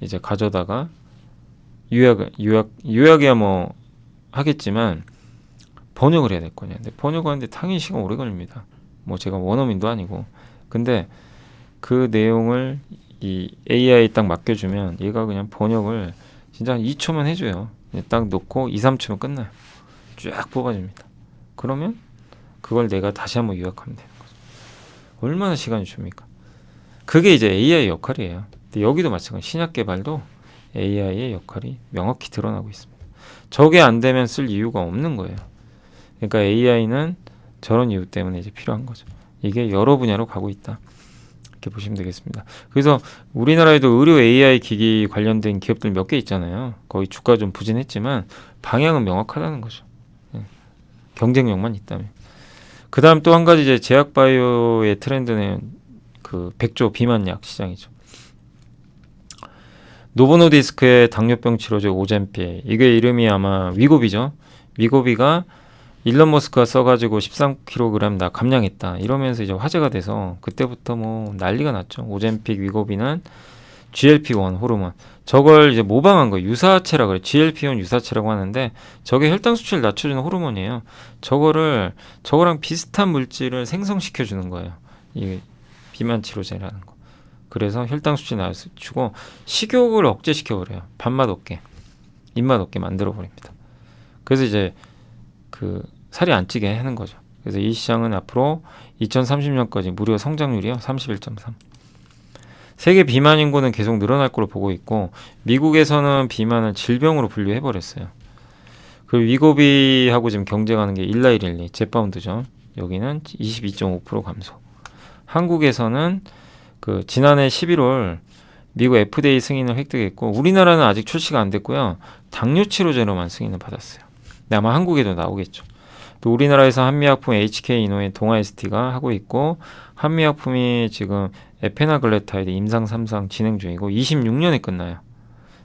이제 가져다가 요약이야 뭐 하겠지만 번역을 해야 될 거냐. 근데 번역하는데 당연히 시간 오래 걸립니다. 뭐 제가 원어민도 아니고. 근데 그 내용을 이 AI 딱 맡겨주면 얘가 그냥 번역을 진짜 한 2초만 해줘요. 딱 놓고 2, 3초면 끝나요. 쫙 뽑아줍니다. 그러면 그걸 내가 다시 한번 요약하면 되는 거죠. 얼마나 시간이 줍니까? 그게 이제 AI 역할이에요. 근데 여기도 마찬가지. 신약 개발도 AI의 역할이 명확히 드러나고 있습니다. 저게 안 되면 쓸 이유가 없는 거예요. 그러니까 AI는 저런 이유 때문에 이제 필요한 거죠. 이게 여러 분야로 가고 있다. 이렇게 보시면 되겠습니다. 그래서 우리나라에도 의료 AI 기기 관련된 기업들 몇 개 있잖아요. 거의 주가 좀 부진했지만 방향은 명확하다는 거죠. 경쟁력만 있다면. 그 다음 또 한 가지 이제 제약바이오의 트렌드는 그 100조 비만약 시장이죠. 노보노디스크의 당뇨병 치료제 오젬필, 이게 이름이 아마 위고비죠. 위고비가 일론 머스크가 써가지고 13kg 나 감량했다 이러면서 이제 화제가 돼서 그때부터 뭐 난리가 났죠. 오젬픽, 위고비는 GLP-1 호르몬. 저걸 이제 모방한 거예요. 유사체라 그래. GLP-1 유사체라고 하는데 저게 혈당 수치를 낮춰주는 호르몬이에요. 저거랑 비슷한 물질을 생성시켜 주는 거예요. 이 비만 치료제라는 거. 그래서 혈당 수치 낮추고 식욕을 억제시켜 버려요. 밥맛 없게, 입맛 없게 만들어 버립니다. 그래서 이제 그 살이 안 찌게 하는 거죠. 그래서 이 시장은 앞으로 2030년까지 무려 성장률이요 31.3. 세계 비만 인구는 계속 늘어날 걸로 보고 있고 미국에서는 비만을 질병으로 분류해 버렸어요. 그리고 위고비하고 지금 경쟁하는 게 일라이릴리, 제파운드죠. 여기는 22.5% 감소. 한국에서는 그 지난해 11월 미국 FDA 승인을 획득했고 우리나라는 아직 출시가 안 됐고요. 당뇨 치료제로만 승인을 받았어요. 근데 아마 한국에도 나오겠죠. 또 우리나라에서 한미약품 HK이노의 동아ST가 하고 있고 한미약품이 지금 에페나글레타이드 임상 3상 진행 중이고 26년에 끝나요.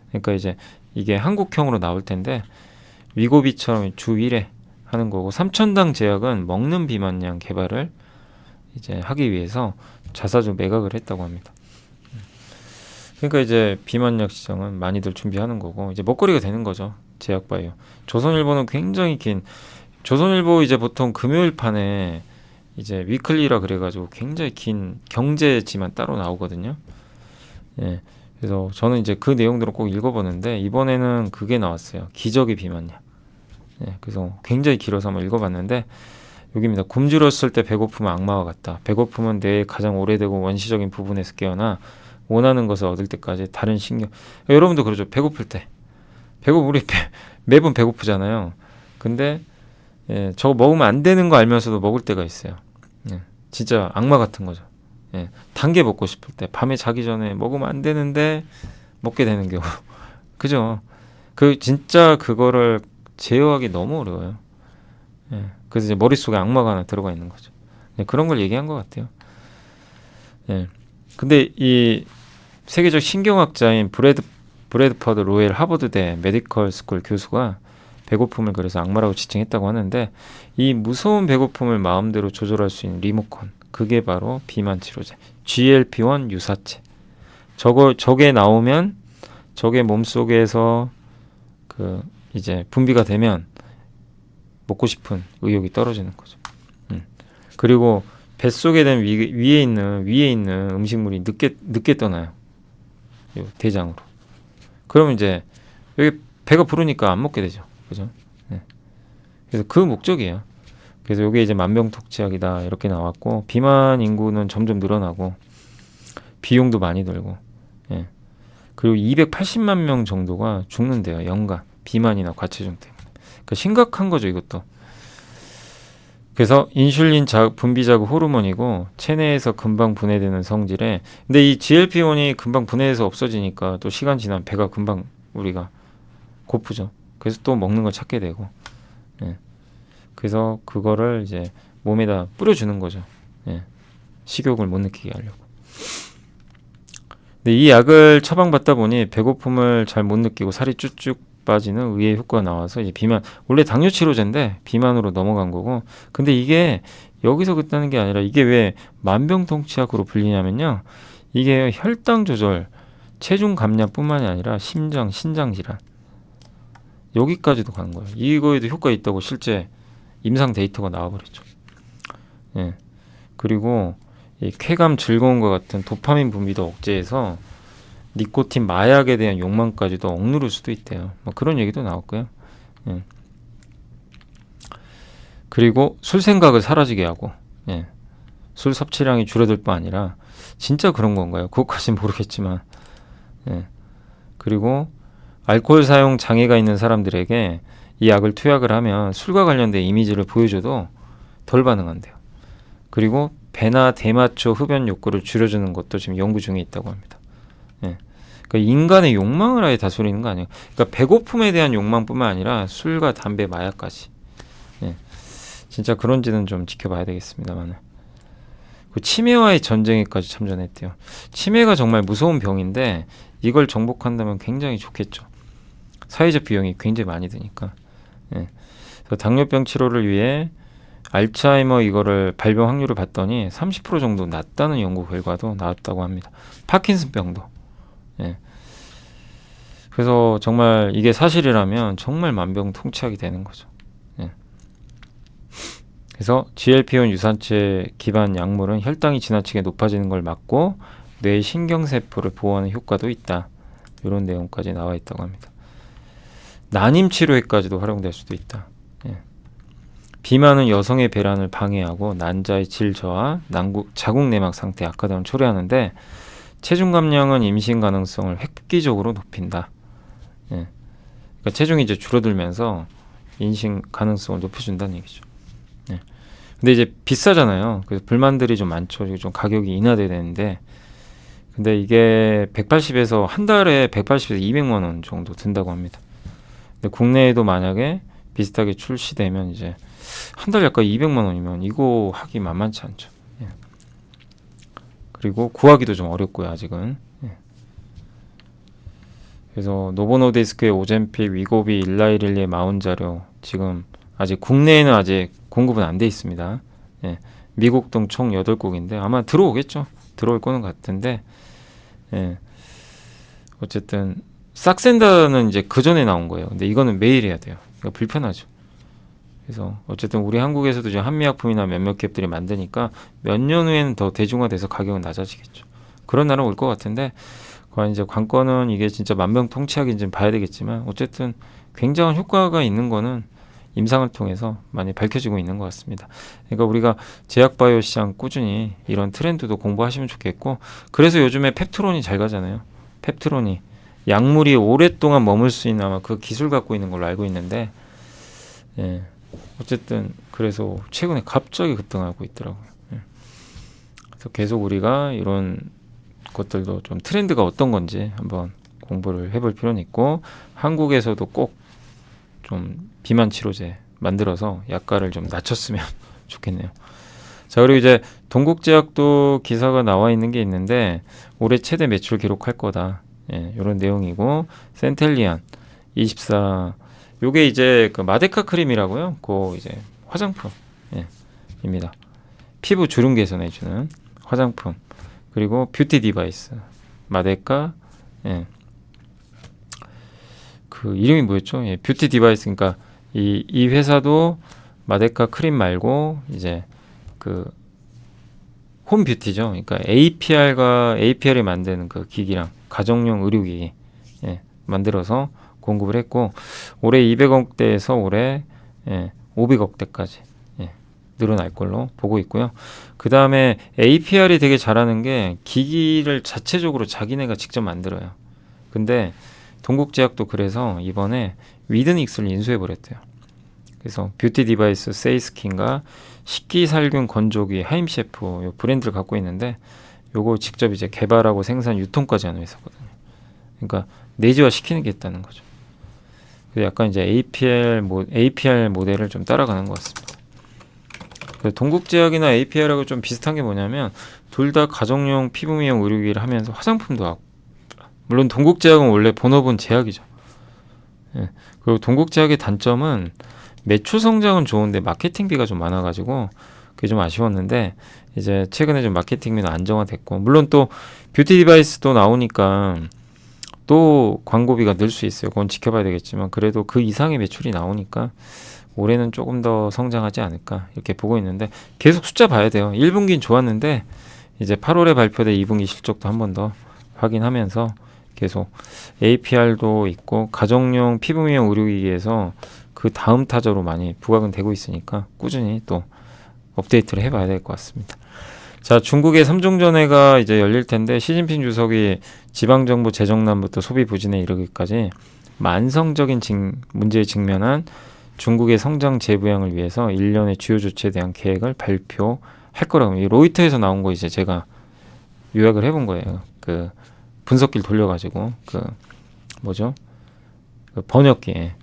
그러니까 이제 이게 한국형으로 나올 텐데 위고비처럼 주 1회 하는 거고 3,000당 제약은 먹는 비만약 개발을 이제 하기 위해서 자사주 매각을 했다고 합니다. 그러니까 이제 비만약 시장은 많이들 준비하는 거고 이제 먹거리가 되는 거죠. 제약바이오. 조선일보는 굉장히 긴 조선일보 이제 보통 금요일 판에 이제 위클리라 그래가지고 굉장히 긴 경제지만 따로 나오거든요. 예. 그래서 저는 이제 그 내용들을 꼭 읽어보는데 이번에는 그게 나왔어요. 기적의 비만약. 예. 그래서 굉장히 길어서 한번 읽어봤는데 여기입니다. 굶주렸을 때 배고픔은 악마와 같다. 배고픔은 뇌의 가장 오래되고 원시적인 부분에서 깨어나 원하는 것을 얻을 때까지 다른 신경. 여러분도 그러죠. 배고플 때. 우리 매번 배고프잖아요. 근데 예, 저거 먹으면 안 되는 거 알면서도 먹을 때가 있어요. 예, 진짜 악마 같은 거죠. 예, 단 게 먹고 싶을 때 밤에 자기 전에 먹으면 안 되는데 먹게 되는 경우. 그죠? 그 진짜 그거를 제어하기 너무 어려워요. 예, 그래서 이제 머릿속에 악마가 하나 들어가 있는 거죠. 예, 그런 걸 얘기한 것 같아요. 예, 근데 이 세계적 신경학자인 브래드퍼드 로엘 하버드대 메디컬 스쿨 교수가 배고픔을 그래서 악마라고 지칭했다고 하는데 이 무서운 배고픔을 마음대로 조절할 수 있는 리모컨 그게 바로 비만 치료제 GLP-1 유사체. 저게 나오면 저게 몸속에서 그 이제 분비가 되면 먹고 싶은 의욕이 떨어지는 거죠. 그리고 뱃속에 된 위에 있는 음식물이 늦게 떠나요. 대장으로. 그러면 이제 여기 배가 부르니까 안 먹게 되죠. 그죠? 네. 그래서 그 목적이에요. 그래서 이게 이제 만병통치약이다 이렇게 나왔고 비만 인구는 점점 늘어나고 비용도 많이 들고 예. 그리고 280만 명 정도가 죽는데요. 연간 비만이나 과체중 때문에. 그러니까 심각한 거죠 이것도. 그래서 인슐린 분비자극 호르몬이고 체내에서 금방 분해되는 성질에 근데 이 GLP-1이 금방 분해해서 없어지니까 또 시간 지나면 배가 금방 우리가 고프죠. 그래서 또 먹는 걸 찾게 되고 예. 그래서 그거를 이제 몸에다 뿌려주는 거죠. 예. 식욕을 못 느끼게 하려고. 근데 이 약을 처방받다 보니 배고픔을 잘 못 느끼고 살이 쭉쭉 빠지는 의외의 효과가 나와서 이제 비만 원래 당뇨 치료제인데 비만으로 넘어간 거고 근데 이게 여기서 끝나는 게 아니라 이게 왜 만병통치약으로 불리냐면요. 이게 혈당 조절, 체중 감량뿐만이 아니라 심장, 신장 질환 여기까지도 가는 거예요. 이거에도 효과 있다고 실제 임상 데이터가 나와버렸죠. 예. 그리고 이 쾌감, 즐거움과 같은 도파민 분비도 억제해서 니코틴, 마약에 대한 욕망까지도 억누를 수도 있대요. 뭐 그런 얘기도 나왔고요. 예. 그리고 술 생각을 사라지게 하고 예. 술 섭취량이 줄어들 뿐 아니라 진짜 그런 건가요? 그것까지는 모르겠지만 예. 그리고 알코올 사용 장애가 있는 사람들에게 이 약을 투약을 하면 술과 관련된 이미지를 보여줘도 덜 반응한대요. 그리고 배나 대마초 흡연 욕구를 줄여주는 것도 지금 연구 중에 있다고 합니다. 예. 그러니까 인간의 욕망을 아예 다스리는 거 아니에요. 그러니까 배고픔에 대한 욕망뿐만 아니라 술과 담배, 마약까지. 예. 진짜 그런지는 좀 지켜봐야 되겠습니다만. 그 치매와의 전쟁에까지 참전했대요. 치매가 정말 무서운 병인데 이걸 정복한다면 굉장히 좋겠죠. 사회적 비용이 굉장히 많이 드니까. 예. 그래서 당뇨병 치료를 위해 알츠하이머 이거를 발병 확률을 봤더니 30% 정도 낮다는 연구 결과도 나왔다고 합니다. 파킨슨병도. 예. 그래서 정말 이게 사실이라면 정말 만병통치약이 되는 거죠. 예. 그래서 GLP-1 유산체 기반 약물은 혈당이 지나치게 높아지는 걸 막고 뇌 신경세포를 보호하는 효과도 있다. 이런 내용까지 나와 있다고 합니다. 난임 치료에까지도 활용될 수도 있다. 예. 비만은 여성의 배란을 방해하고 난자의 질 저하, 자궁 내막 상태 악화 등을 초래하는데 체중 감량은 임신 가능성을 획기적으로 높인다. 예. 그러니까 체중이 이제 줄어들면서 임신 가능성을 높여준다는 얘기죠. 예. 근데 이제 비싸잖아요. 그래서 불만들이 좀 많죠. 좀 가격이 인하돼야 되는데, 근데 이게 180에서 한 달에 180에서 200만 원 정도 든다고 합니다. 근데 국내에도 만약에 비슷하게 출시되면 이제 한 달 약간 200만 원이면 이거 하기 만만치 않죠. 예. 그리고 구하기도 좀 어렵고요, 아직은. 예. 그래서 노보노디스크의 오젬픽, 위고비, 일라이릴리의 마운자료 지금 아직 국내에는 아직 공급은 안 돼 있습니다. 예. 미국 등 총 8곡인데 아마 들어오겠죠. 들어올 거는 같은데, 예. 어쨌든 싹센다는 이제 그 전에 나온 거예요. 근데 이거는 매일 해야 돼요. 이거 불편하죠. 그래서 어쨌든 우리 한국에서도 지금 한미약품이나 몇몇 갭들이 만드니까 몇 년 후에는 더 대중화돼서 가격은 낮아지겠죠. 그런 날은 올 것 같은데, 과연 이제 관건은 이게 진짜 만병통치약인지 봐야 되겠지만 어쨌든 굉장한 효과가 있는 거는 임상을 통해서 많이 밝혀지고 있는 것 같습니다. 그러니까 우리가 제약바이오 시장 꾸준히 이런 트렌드도 공부하시면 좋겠고, 그래서 요즘에 펩트론이 잘 가잖아요. 펩트론이 약물이 오랫동안 머물 수 있는 아마 그 기술 갖고 있는 걸로 알고 있는데, 예. 어쨌든 그래서 최근에 갑자기 급등하고 있더라고요. 예. 그래서 계속 우리가 이런 것들도 좀 트렌드가 어떤 건지 한번 공부를 해볼 필요는 있고, 한국에서도 꼭 좀 비만 치료제 만들어서 약가를 좀 낮췄으면 좋겠네요. 자, 그리고 이제 동국제약도 기사가 나와 있는 게 있는데 올해 최대 매출 기록할 거다. 예, 이런 내용이고, 센텔리안 24 요게 이제 그 마데카 크림이라고요. 그 이제 화장품, 예, 입니다. 피부 주름 개선해주는 화장품. 그리고 뷰티 디바이스 마데카, 예. 그 이름이 뭐였죠? 예, 뷰티 디바이스. 그러니까 이 회사도 마데카 크림 말고 이제 그 홈 뷰티죠. 그러니까 APR이 만드는 그 기기랑 가정용 의료기기, 예, 만들어서 공급을 했고, 올해 200억대에서 올해, 예, 500억대까지, 예, 늘어날 걸로 보고 있고요. 그 다음에 APR이 되게 잘하는 게 기기를 자체적으로 자기네가 직접 만들어요. 근데 동국제약도 그래서 이번에 위드닉스를 인수해버렸대요. 그래서 뷰티 디바이스 세이스킨과 식기살균 건조기 하임셰프 요 브랜드를 갖고 있는데, 요거 직접 이제 개발하고 생산 유통까지 하는 회사거든요. 그러니까 내재화 시키는 게 있다는 거죠. 약간 이제 APR 모델을 좀 따라가는 것 같습니다. 동국제약이나 APR하고 좀 비슷한 게 뭐냐면 둘 다 가정용 피부 미용 의료기를 하면서 화장품도 하고, 물론 동국제약은 원래 본업은 제약이죠. 예. 그리고 동국제약의 단점은 매출 성장은 좋은데 마케팅비가 좀 많아가지고 그게 좀 아쉬웠는데, 이제 최근에 좀 마케팅비는 안정화됐고, 물론 또 뷰티 디바이스도 나오니까 또 광고비가 늘 수 있어요. 그건 지켜봐야 되겠지만 그래도 그 이상의 매출이 나오니까 올해는 조금 더 성장하지 않을까 이렇게 보고 있는데, 계속 숫자 봐야 돼요. 1분기는 좋았는데 이제 8월에 발표된 2분기 실적도 한 번 더 확인하면서 계속 APR도 있고 가정용 피부 미용 의료기기에서 그 다음 타자로 많이 부각은 되고 있으니까 꾸준히 또 업데이트를 해봐야 될 것 같습니다. 자, 중국의 3중전회가 이제 열릴 텐데, 시진핑 주석이 지방정부 재정난부터 소비 부진에 이르기까지 만성적인 문제에 직면한 중국의 성장 재부양을 위해서 1년의 주요 조치에 대한 계획을 발표할 거라고. 이 로이터에서 나온 거 이제 제가 요약을 해본 거예요. 그 분석기를 돌려가지고 그 뭐죠? 그 번역기에.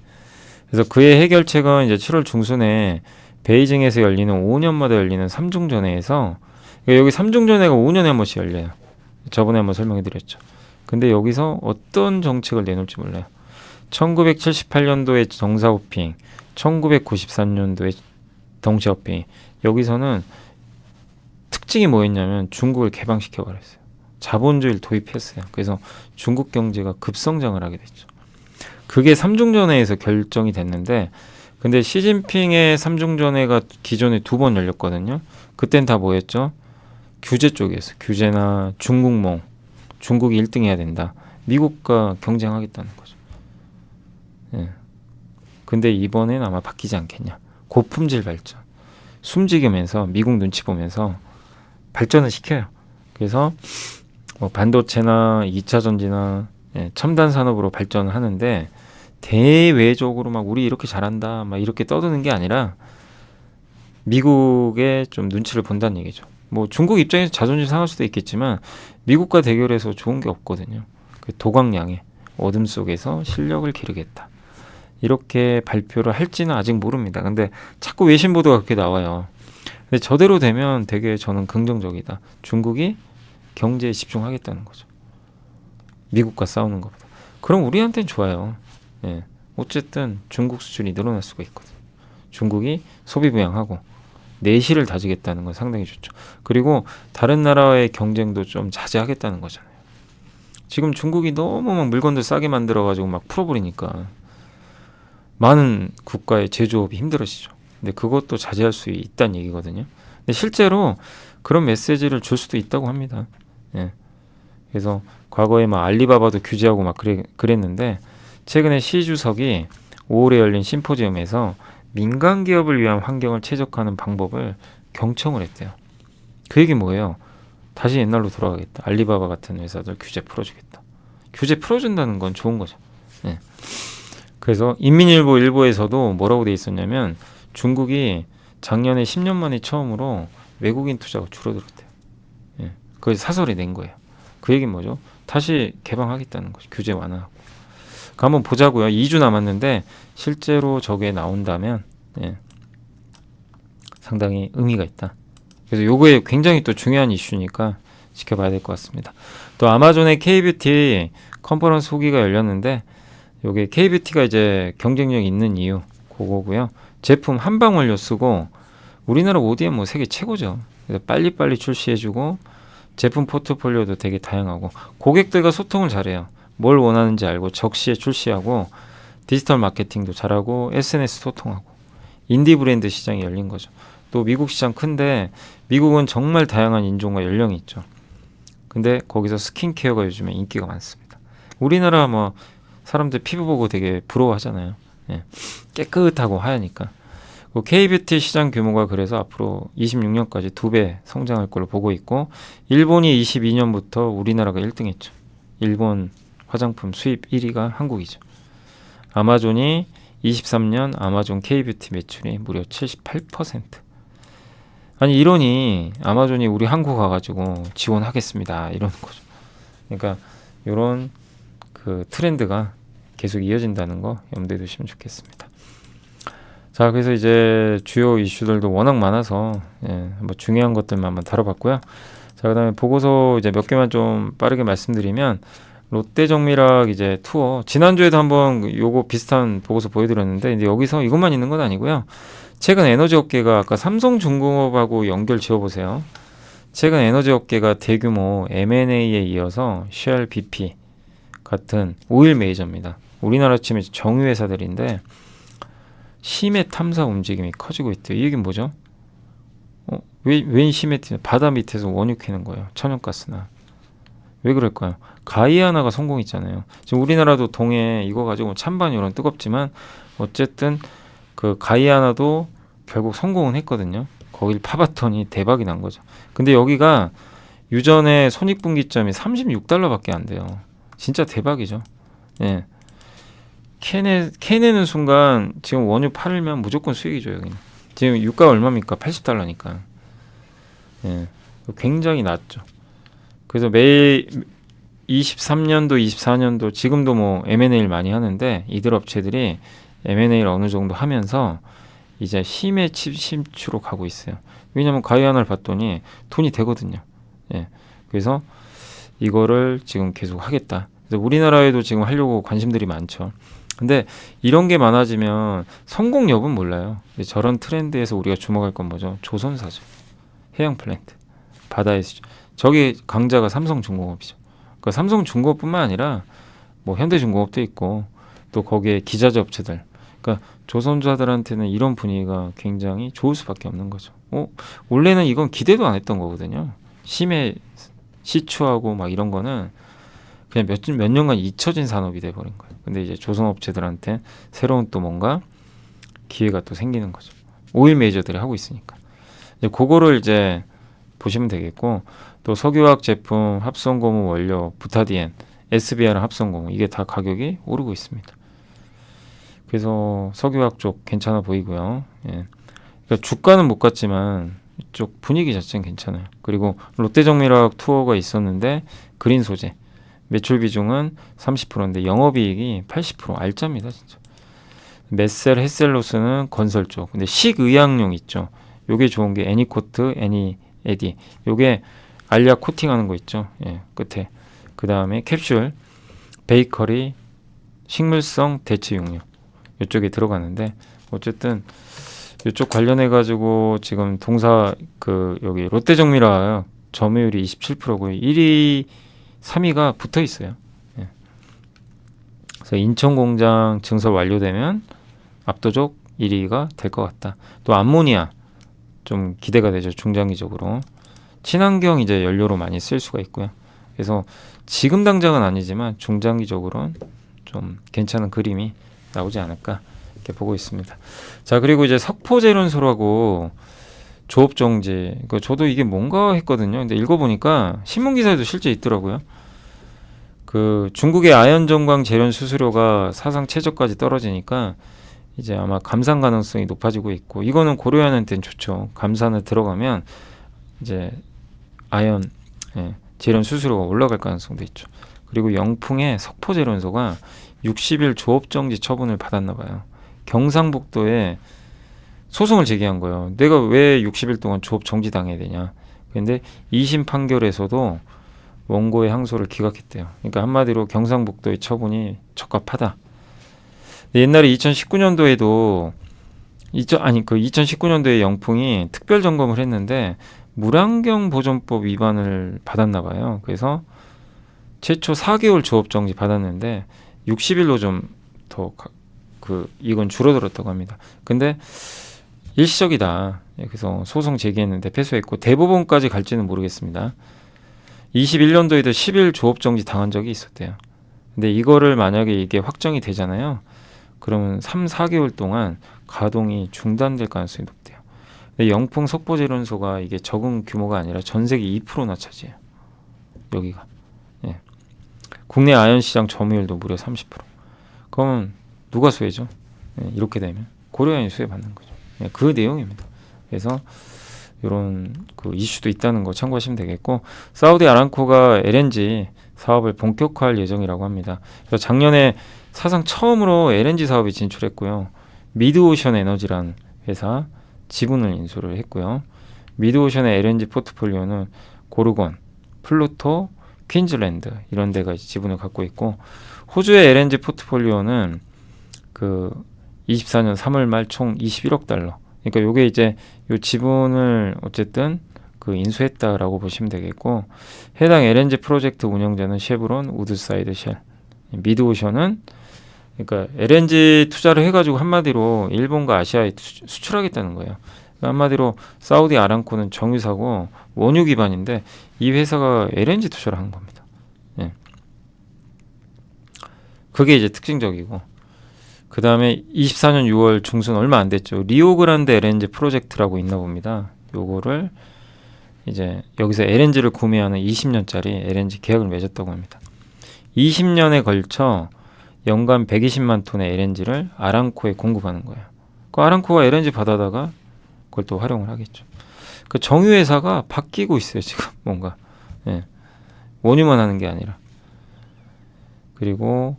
그래서 그의 해결책은 이제 7월 중순에 베이징에서 열리는 5년마다 열리는 3중전회에서, 여기 3중전회가 5년에 한 번씩 열려요. 저번에 한번 설명해 드렸죠. 근데 여기서 어떤 정책을 내놓을지 몰라요. 1978년도에 정사호핑, 1993년도에 덩시어핑. 여기서는 특징이 뭐였냐면 중국을 개방시켜 버렸어요. 자본주의를 도입했어요. 그래서 중국 경제가 급성장을 하게 됐죠. 그게 삼중전회에서 결정이 됐는데, 근데 시진핑의 삼중전회가 기존에 2번 열렸거든요. 그땐 다 뭐였죠? 규제 쪽이었어요. 규제나 중국몽, 중국이 1등 해야 된다. 미국과 경쟁하겠다는 거죠. 예. 근데 이번엔 아마 바뀌지 않겠냐. 고품질 발전. 숨지으면서 미국 눈치 보면서 발전을 시켜요. 그래서 뭐 반도체나 2차 전지나 첨단 산업으로 발전을 하는데, 대외적으로 막 우리 이렇게 잘한다 막 이렇게 떠드는 게 아니라 미국의 좀 눈치를 본다는 얘기죠. 뭐 중국 입장에서 자존심 상할 수도 있겠지만 미국과 대결해서 좋은 게 없거든요. 그 도광량의 어둠 속에서 실력을 기르겠다. 이렇게 발표를 할지는 아직 모릅니다. 근데 자꾸 외신 보도가 그렇게 나와요. 근데 저대로 되면 되게 저는 긍정적이다. 중국이 경제에 집중하겠다는 거죠. 미국과 싸우는 것보다. 그럼 우리한테는 좋아요. 예. 어쨌든 중국 수준이 늘어날 수가 있거든요. 중국이 소비 부양하고 내실을 다지겠다는 건 상당히 좋죠. 그리고 다른 나라와의 경쟁도 좀 자제하겠다는 거잖아요. 지금 중국이 너무 막 물건들 싸게 만들어가지고 막 풀어버리니까 많은 국가의 제조업이 힘들어지죠. 근데 그것도 자제할 수 있다는 얘기거든요. 근데 실제로 그런 메시지를 줄 수도 있다고 합니다. 예. 그래서 과거에 막 알리바바도 규제하고 막 그랬는데, 최근에 시 주석이 5월에 열린 심포지엄에서 민간 기업을 위한 환경을 최적화하는 방법을 경청을 했대요. 그 얘기 뭐예요? 다시 옛날로 돌아가겠다. 알리바바 같은 회사들 규제 풀어주겠다. 규제 풀어준다는 건 좋은 거죠. 네. 그래서 인민일보 일보에서도 뭐라고 돼 있었냐면, 중국이 작년에 10년 만에 처음으로 외국인 투자가 줄어들었대요. 예. 그걸 사설이 낸 거예요. 그 얘기는 뭐죠? 다시 개방하겠다는 거죠. 규제 완화하고. 한번 보자고요. 2주 남았는데 실제로 저게 나온다면 상당히 의미가 있다. 그래서 요거에 굉장히 또 중요한 이슈니까 지켜봐야 될 것 같습니다. 또 아마존의 K뷰티 컨퍼런스 후기가 열렸는데, 요게 K뷰티가 이제 경쟁력 있는 이유 그거고요. 제품 한 방울요 쓰고, 우리나라 ODM 뭐 세계 최고죠. 그래서 빨리빨리 출시해주고 제품 포트폴리오도 되게 다양하고 고객들과 소통을 잘해요. 뭘 원하는지 알고 적시에 출시하고 디지털 마케팅도 잘하고 SNS 소통하고 인디 브랜드 시장이 열린 거죠. 또 미국 시장 큰데 미국은 정말 다양한 인종과 연령이 있죠. 근데 거기서 스킨케어가 요즘에 인기가 많습니다. 우리나라 뭐 사람들 피부 보고 되게 부러워하잖아요. 예. 깨끗하고 하얘니까. K뷰티 시장 규모가 그래서 앞으로 26년까지 2배 성장할 걸로 보고 있고, 일본이 22년부터 우리나라가 1등했죠. 일본 화장품 수입 1위가 한국이죠. 아마존이 23년 아마존 K뷰티 매출이 무려 78%. 아니 이러니 아마존이 우리 한국 가가지고 지원하겠습니다 이러는 거죠. 그러니까 이런 그 트렌드가 계속 이어진다는 거 염두에 두시면 좋겠습니다. 자, 그래서 이제 주요 이슈들도 워낙 많아서 뭐 중요한 것들만 한번 다뤄봤고요. 자, 그다음에 보고서 이제 몇 개만 좀 빠르게 말씀드리면, 롯데정밀학 이제 투어 지난주에도 한번 요거 비슷한 보고서 보여드렸는데, 이제 여기서 이것만 있는 건 아니고요. 최근 에너지 업계가 아까 삼성중공업하고 연결 지어보세요. 최근 에너지 업계가 대규모 M&A에 이어서 쉘, BP 같은 오일 메이저입니다. 우리나라 치면 정유회사들인데 심해 탐사 움직임이 커지고 있대요. 이 얘기는 뭐죠? 왜 심해 바다 밑에서 원유 캐는 거예요. 천연가스나. 왜 그럴까요? 가이아나가 성공했잖아요. 지금 우리나라도 동해 이거 가지고 찬반 이런 뜨겁지만 어쨌든 그 가이아나도 결국 성공은 했거든요. 거길 파봤더니 대박이 난 거죠. 근데 여기가 유전의 손익분기점이 $36밖에 안 돼요. 진짜 대박이죠. 예. 캐내는 순간 지금 원유 팔면 무조건 수익이죠. 여기는. 지금 유가 얼마입니까? $80니까. 예. 굉장히 낮죠. 그래서 매일 23년도, 24년도 지금도 뭐 M&A를 많이 하는데, 이들 업체들이 M&A를 어느 정도 하면서 이제 힘의 침투로 가고 있어요. 왜냐하면 가이아나를 봤더니 돈이 되거든요. 예. 그래서 이거를 지금 계속 하겠다. 그래서 우리나라에도 지금 하려고 관심들이 많죠. 근데 이런 게 많아지면 성공 여부는 몰라요. 근데 저런 트렌드에서 우리가 주목할 건 뭐죠? 조선사죠. 해양 플랜트. 바다에서. 저기 강자가 삼성중공업이죠. 그러니까 삼성중공업뿐만 아니라 뭐 현대중공업도 있고 또 거기에 기자재 업체들. 그러니까 조선주자들한테는 이런 분위기가 굉장히 좋을 수밖에 없는 거죠. 원래는 이건 기대도 안 했던 거거든요. 심해 시추하고 막 이런 거는 그냥 몇 년간 잊혀진 산업이 돼버린 거예요. 근데 이제 조선업체들한테 새로운 또 뭔가 기회가 또 생기는 거죠. 오일 메이저들이 하고 있으니까. 이제 그거를 이제 보시면 되겠고, 또 석유화학 제품, 합성고무 원료, 부타디엔, SBR 합성고무 이게 다 가격이 오르고 있습니다. 그래서 석유화학 쪽 괜찮아 보이고요. 예. 그러니까 주가는 못 갔지만 이쪽 분위기 자체는 괜찮아요. 그리고 롯데정밀화학 투어가 있었는데 그린 소재 매출 비중은 30%인데 영업이익이 80% 알짜입니다, 진짜. 메셀, 햇셀로스는 건설 쪽. 근데 식의약용 있죠. 요게 좋은 게 애니코트, 애니에디. 요게 알약 코팅하는 거 있죠. 예, 끝에. 그 다음에 캡슐, 베이커리, 식물성 대체육류. 요쪽에 들어가는데 어쨌든 이쪽 관련해 가지고 지금 동사 여기 롯데정밀화학 점유율이 27%고요. 1위, 3위가 붙어 있어요. 예. 그래서 인천 공장 증설 완료되면 압도적 1위가 될 것 같다. 또 암모니아 좀 기대가 되죠. 중장기적으로. 친환경 이제 연료로 많이 쓸 수가 있고요. 그래서 지금 당장은 아니지만 중장기적으로는 좀 괜찮은 그림이 나오지 않을까 이렇게 보고 있습니다. 자, 그리고 이제 석포제련소라고 조업정지. 저도 이게 뭔가 했거든요. 근데 읽어보니까 신문기사에도 실제 있더라고요. 그 중국의 아연정광 재련 수수료가 사상 최저까지 떨어지니까 이제 아마 감산 가능성이 높아지고 있고, 이거는 고려하는 데는 좋죠. 감산을 들어가면 이제 아연 재련 수수료가 올라갈 가능성도 있죠. 그리고 영풍의 석포재련소가 60일 조업정지 처분을 받았나 봐요. 경상북도에 소송을 제기한 거예요. 내가 왜 60일 동안 조업정지 당해야 되냐. 근데 2심 판결에서도 원고의 항소를 기각했대요. 그러니까 한마디로 경상북도의 처분이 적합하다. 옛날에 2019년도에도 2019년도에 영풍이 특별 점검을 했는데 물안경 보존법 위반을 받았나 봐요. 그래서 최초 4개월 조업 정지 받았는데 60일로 좀 더 이건 줄어들었다고 합니다. 근데 일시적이다. 그래서 소송 제기했는데 패소했고, 대법원까지 갈지는 모르겠습니다. 21년도에도 10일 조업 정지 당한 적이 있었대요. 근데 이거를 만약에 이게 확정이 되잖아요. 그러면 3, 4개월 동안 가동이 중단될 가능성이 높대요. 근데 영풍 석포제련소가 이게 적은 규모가 아니라 전 세계 2%나 차지해요. 여기가. 예. 국내 아연 시장 점유율도 무려 30%. 그러면 누가 수혜죠? 예, 이렇게 되면 고려아연이 수혜받는 거죠. 예, 그 내용입니다. 그래서 이런 이슈도 있다는 거 참고하시면 되겠고, 사우디 아람코가 LNG 사업을 본격화할 예정이라고 합니다. 그래서 작년에 사상 처음으로 LNG 사업에 진출했고요. 미드오션 에너지라는 회사 지분을 인수를 했고요. 미드오션의 LNG 포트폴리오는 고르곤, 플루토, 퀸즐랜드 이런 데가 지분을 갖고 있고, 호주의 LNG 포트폴리오는 24년 3월 말 총 21억 달러. 그러니까 요게 이제 요 지분을 어쨌든 인수했다라고 보시면 되겠고, 해당 LNG 프로젝트 운영자는 쉐브론, 우드사이드 쉘. 미드오션은 그러니까 LNG 투자를 해가지고 한마디로 일본과 아시아에 수출하겠다는 거예요. 그러니까 한마디로 사우디 아람코는 정유사고 원유 기반인데 이 회사가 LNG 투자를 하는 겁니다. 예. 그게 이제 특징적이고, 그 다음에 24년 6월 중순 얼마 안 됐죠. 리오그란데 LNG 프로젝트라고 있나 봅니다. 요거를 이제 여기서 LNG를 구매하는 20년짜리 LNG 계약을 맺었다고 합니다. 20년에 걸쳐 연간 120만 톤의 LNG를 아람코에 공급하는 거예요. 그 아람코가 LNG 받아다가 그걸 또 활용을 하겠죠. 그 정유회사가 바뀌고 있어요, 지금 뭔가. 예. 원유만 하는 게 아니라. 그리고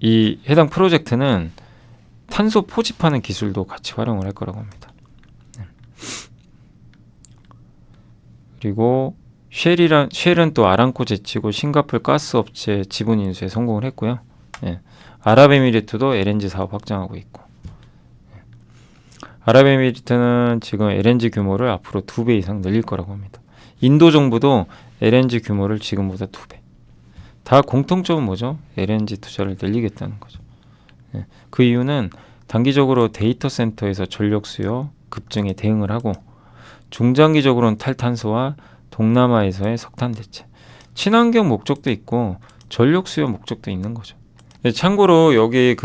이 해당 프로젝트는 탄소 포집하는 기술도 같이 활용을 할 거라고 합니다. 예. 그리고 쉘은 또 아람코 제치고 싱가포르 가스 업체 지분 인수에 성공을 했고요. 예. 아랍에미리트도 LNG 사업 확장하고 있고, 아랍에미리트는 지금 LNG 규모를 앞으로 2배 이상 늘릴 거라고 합니다. 인도 정부도 LNG 규모를 지금보다 2배. 다 공통점은 뭐죠? LNG 투자를 늘리겠다는 거죠. 예. 그 이유는 단기적으로 데이터 센터에서 전력 수요 급증에 대응을 하고, 중장기적으로는 탈탄소와 동남아에서의 석탄 대체, 친환경 목적도 있고 전력 수요 목적도 있는 거죠. 네, 참고로 여기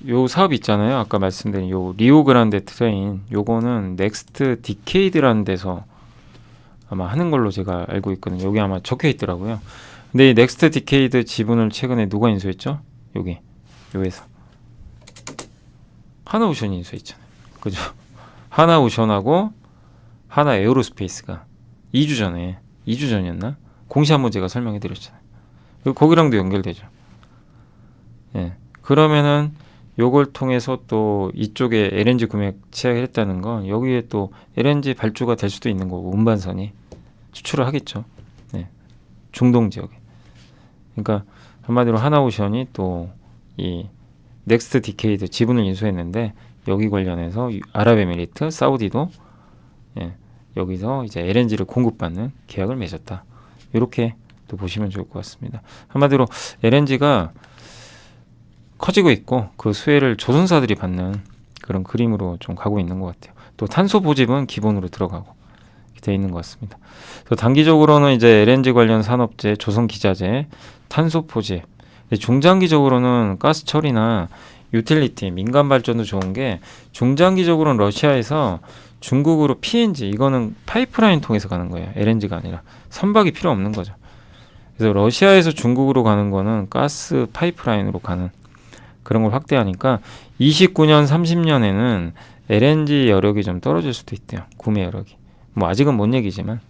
요 사업 있잖아요. 아까 말씀드린 요 리오그란데 트레인, 요거는 넥스트 디케이드라는 데서 아마 하는 걸로 제가 알고 있거든요. 여기 아마 적혀 있더라고요. 근데 이 넥스트 디케이드 지분을 최근에 누가 인수했죠? 여기 요 회사 하나오션이 인수했잖아요. 그죠? 하나오션하고 하나 에어로스페이스가 2주 전이었나? 공시 한번 제가 설명해 드렸잖아요. 거기랑도 연결되죠. 예. 그러면은 요걸 통해서 또 이쪽에 LNG 구매 취약을 했다는 건 여기에 또 LNG 발주가 될 수도 있는 거고, 운반선이 수출을 하겠죠. 예. 중동 지역에. 그러니까 한마디로 하나오션이 또 이 넥스트 디케이드 지분을 인수했는데, 여기 관련해서 아랍에미리트, 사우디도 예, 여기서 이제 LNG를 공급받는 계약을 맺었다. 이렇게 또 보시면 좋을 것 같습니다. 한마디로 LNG가 커지고 있고 그 수혜를 조선사들이 받는 그런 그림으로 좀 가고 있는 것 같아요. 또 탄소 보집은 기본으로 들어가고 되어 있는 것 같습니다. 또 단기적으로는 이제 LNG 관련 산업재, 조선기자재, 탄소 포집, 중장기적으로는 가스 처리나 유틸리티, 민간 발전도 좋은 게, 중장기적으로는 러시아에서 중국으로 PNG, 이거는 파이프라인 통해서 가는 거예요. LNG가 아니라 선박이 필요 없는 거죠. 그래서 러시아에서 중국으로 가는 거는 가스 파이프라인으로 가는 그런 걸 확대하니까 29년, 30년에는 LNG 여력이 좀 떨어질 수도 있대요. 구매 여력이. 뭐 아직은 못 얘기지만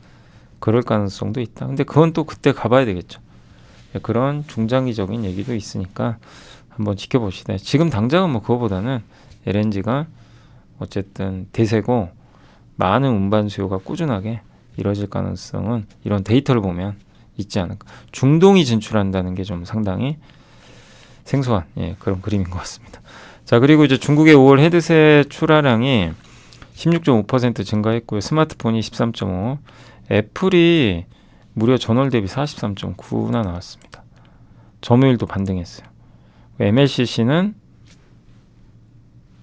그럴 가능성도 있다. 근데 그건 또 그때 가봐야 되겠죠. 그런 중장기적인 얘기도 있으니까 한번 지켜봅시다. 지금 당장은 뭐 그거보다는 LNG가 어쨌든 대세고 많은 운반 수요가 꾸준하게 이뤄질 가능성은 이런 데이터를 보면 있지 않을까. 중동이 진출한다는 게 좀 상당히 생소한 그런 그림인 것 같습니다. 자, 그리고 이제 중국의 5월 헤드셋 출하량이 16.5% 증가했고요. 스마트폰이 13.5, 애플이 무려 전월 대비 43.9나 나왔습니다. 점유율도 반등했어요. MLCC는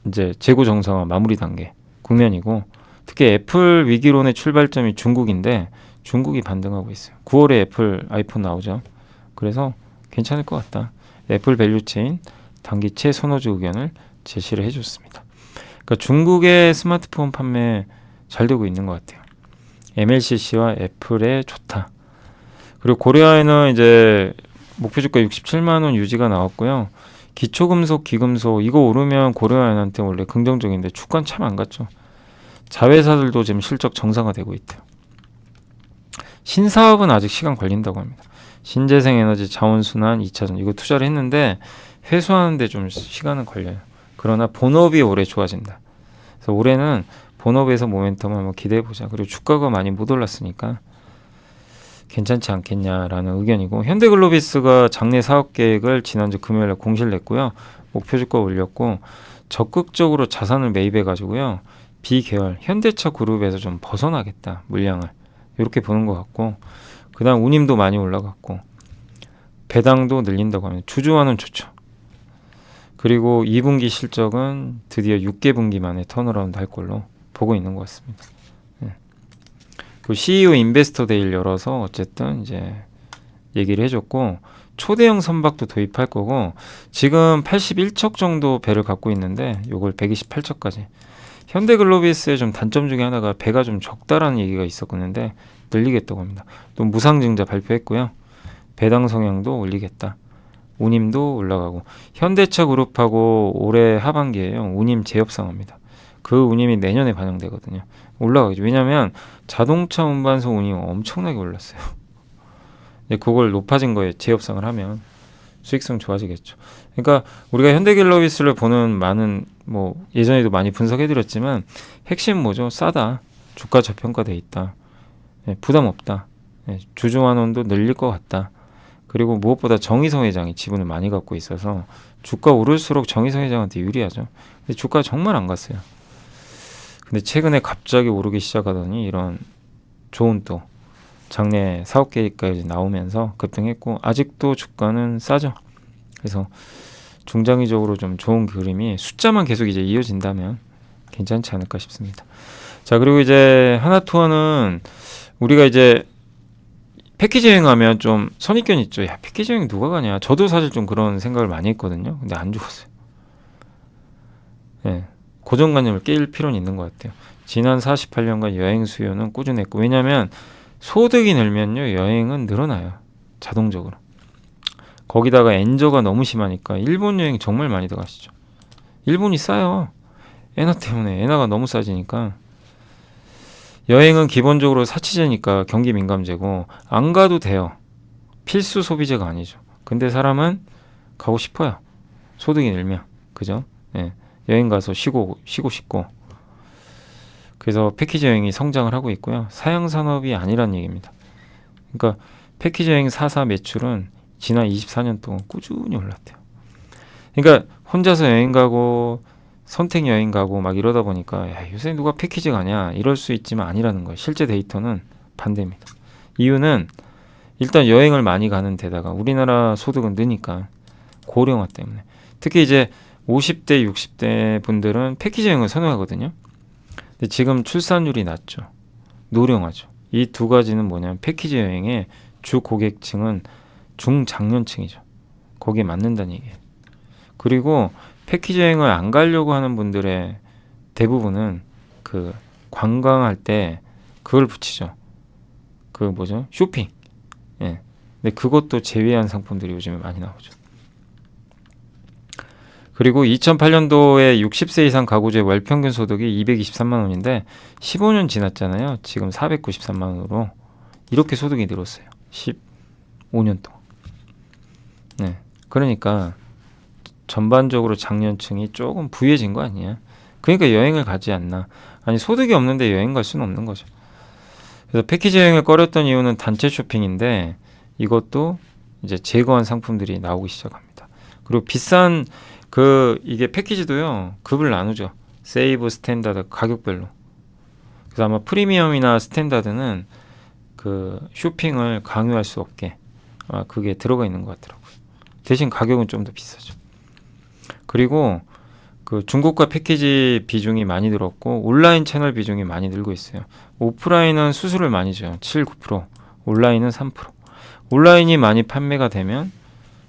이제 재고 정상화 마무리 단계 국면이고, 특히 애플 위기론의 출발점이 중국인데 중국이 반등하고 있어요. 9월에 애플 아이폰 나오죠. 그래서 괜찮을 것 같다. 애플 밸류체인 단기 최선호주 의견을 제시를 해줬습니다. 그러니까 중국의 스마트폰 판매 잘 되고 있는 것 같아요. MLCC와 애플에 좋다. 그리고 고려아에는 이제 목표 주가 67만 원 유지가 나왔고요. 기초금속, 기금속 이거 오르면 고려아연한테 원래 긍정적인데 주가는 참 안 갔죠. 자회사들도 지금 실적 정상화되고 있대요. 신사업은 아직 시간 걸린다고 합니다. 신재생에너지, 자원순환, 2차전 이거 투자를 했는데 회수하는데 좀 시간은 걸려요. 그러나 본업이 올해 좋아진다. 그래서 올해는 본업에서 모멘텀을 한번 기대해보자. 그리고 주가가 많이 못 올랐으니까 괜찮지 않겠냐라는 의견이고, 현대글로비스가 장내 사업 계획을 지난주 금요일에 공시를 냈고요. 목표 주가 올렸고 적극적으로 자산을 매입해가지고요. 비계열 현대차 그룹에서 좀 벗어나겠다, 물량을 이렇게 보는 것 같고, 그 다음 운임도 많이 올라갔고 배당도 늘린다고 합니다. 주주와는 좋죠. 그리고 2분기 실적은 드디어 6개 분기 만에 턴어라운드 할 걸로 보고 있는 것 같습니다. 그 CEO 인베스터 데이를 열어서 어쨌든 이제 얘기를 해줬고, 초대형 선박도 도입할 거고, 지금 81척 정도 배를 갖고 있는데 요걸 128척까지. 현대글로비스의 좀 단점 중에 하나가 배가 좀 적다라는 얘기가 있었는데 늘리겠다고 합니다. 또 무상증자 발표했고요. 배당 성향도 올리겠다. 운임도 올라가고, 현대차 그룹하고 올해 하반기에요. 운임 재협상합니다. 그 운임이 내년에 반영되거든요. 올라가겠죠. 왜냐하면 자동차 운반소 운임이 엄청나게 올랐어요. 그걸 높아진 거에 재협상을 하면 수익성 좋아지겠죠. 그러니까 우리가 현대글로비스를 보는 많은 뭐 예전에도 많이 분석해드렸지만 핵심 뭐죠? 싸다. 주가 저평가돼 있다. 부담 없다. 주주환원도 늘릴 것 같다. 그리고 무엇보다 정의성 회장이 지분을 많이 갖고 있어서 주가 오를수록 정의성 회장한테 유리하죠. 근데 주가가 정말 안 갔어요. 근데 최근에 갑자기 오르기 시작하더니 이런 좋은 또 장래 사업 계획까지 나오면서 급등했고 아직도 주가는 싸죠. 그래서 중장기적으로 좀 좋은 그림이 숫자만 계속 이제 이어진다면 괜찮지 않을까 싶습니다. 자, 그리고 이제 하나투어는 우리가 이제 패키지 여행하면 좀 선입견 있죠. 야, 패키지 여행 누가 가냐. 저도 사실 좀 그런 생각을 많이 했거든요. 근데 안 죽었어요. 예, 고정관념을 깰 필요는 있는 것 같아요. 지난 48년간 여행 수요는 꾸준했고, 왜냐하면 소득이 늘면요 여행은 늘어나요. 자동적으로. 거기다가 엔저가 너무 심하니까 일본 여행 정말 많이 들어가시죠. 일본이 싸요. 엔화 때문에 엔화가 너무 싸지니까. 여행은 기본적으로 사치제니까 경기 민감제고 안 가도 돼요. 필수 소비재가 아니죠. 근데 사람은 가고 싶어요. 소득이 늘면. 그죠? 예. 여행 가서 쉬고 싶고. 그래서 패키지 여행이 성장을 하고 있고요. 사양 산업이 아니란 얘기입니다. 그러니까 패키지 여행 4사 매출은 지난 24년 동안 꾸준히 올랐대요. 그러니까 혼자서 여행 가고 선택 여행 가고 막 이러다 보니까 야, 요새 누가 패키지 가냐 이럴 수 있지만 아니라는 거예요. 실제 데이터는 반대입니다. 이유는 일단 여행을 많이 가는 데다가 우리나라 소득은 느니까 고령화 때문에 특히 이제 50대 60대 분들은 패키지 여행을 선호하거든요. 근데 지금 출산율이 낮죠. 노령화죠. 이 두 가지는 뭐냐면 패키지 여행의 주 고객층은 중장년층이죠. 거기에 맞는다는 얘기예요. 그리고 패키지 여행을 안 가려고 하는 분들의 대부분은 그 관광할 때 그걸 붙이죠. 그 뭐죠? 쇼핑. 예. 근데 그것도 제외한 상품들이 요즘에 많이 나오죠. 그리고 2008년도에 60세 이상 가구주의 월 평균 소득이 223만 원인데 15년 지났잖아요. 지금 493만 원으로 이렇게 소득이 늘었어요. 15년 동안. 네. 그러니까 전반적으로 장년층이 조금 부유해진 거 아니야. 그러니까 여행을 가지 않나. 아니 소득이 없는데 여행 갈 수는 없는 거죠. 그래서 패키지 여행을 꺼렸던 이유는 단체 쇼핑인데 이것도 이제 제거한 상품들이 나오기 시작합니다. 그리고 비싼 이게 패키지도요 급을 나누죠. 세이브, 스탠다드 가격별로. 그래서 아마 프리미엄이나 스탠다드는 그 쇼핑을 강요할 수 없게 그게 들어가 있는 것 같더라고요. 대신 가격은 좀 더 비싸죠. 그리고 그 중고가 패키지 비중이 많이 늘었고 온라인 채널 비중이 많이 늘고 있어요. 오프라인은 수수료를 많이 줘요. 7, 9%. 온라인은 3%. 온라인이 많이 판매가 되면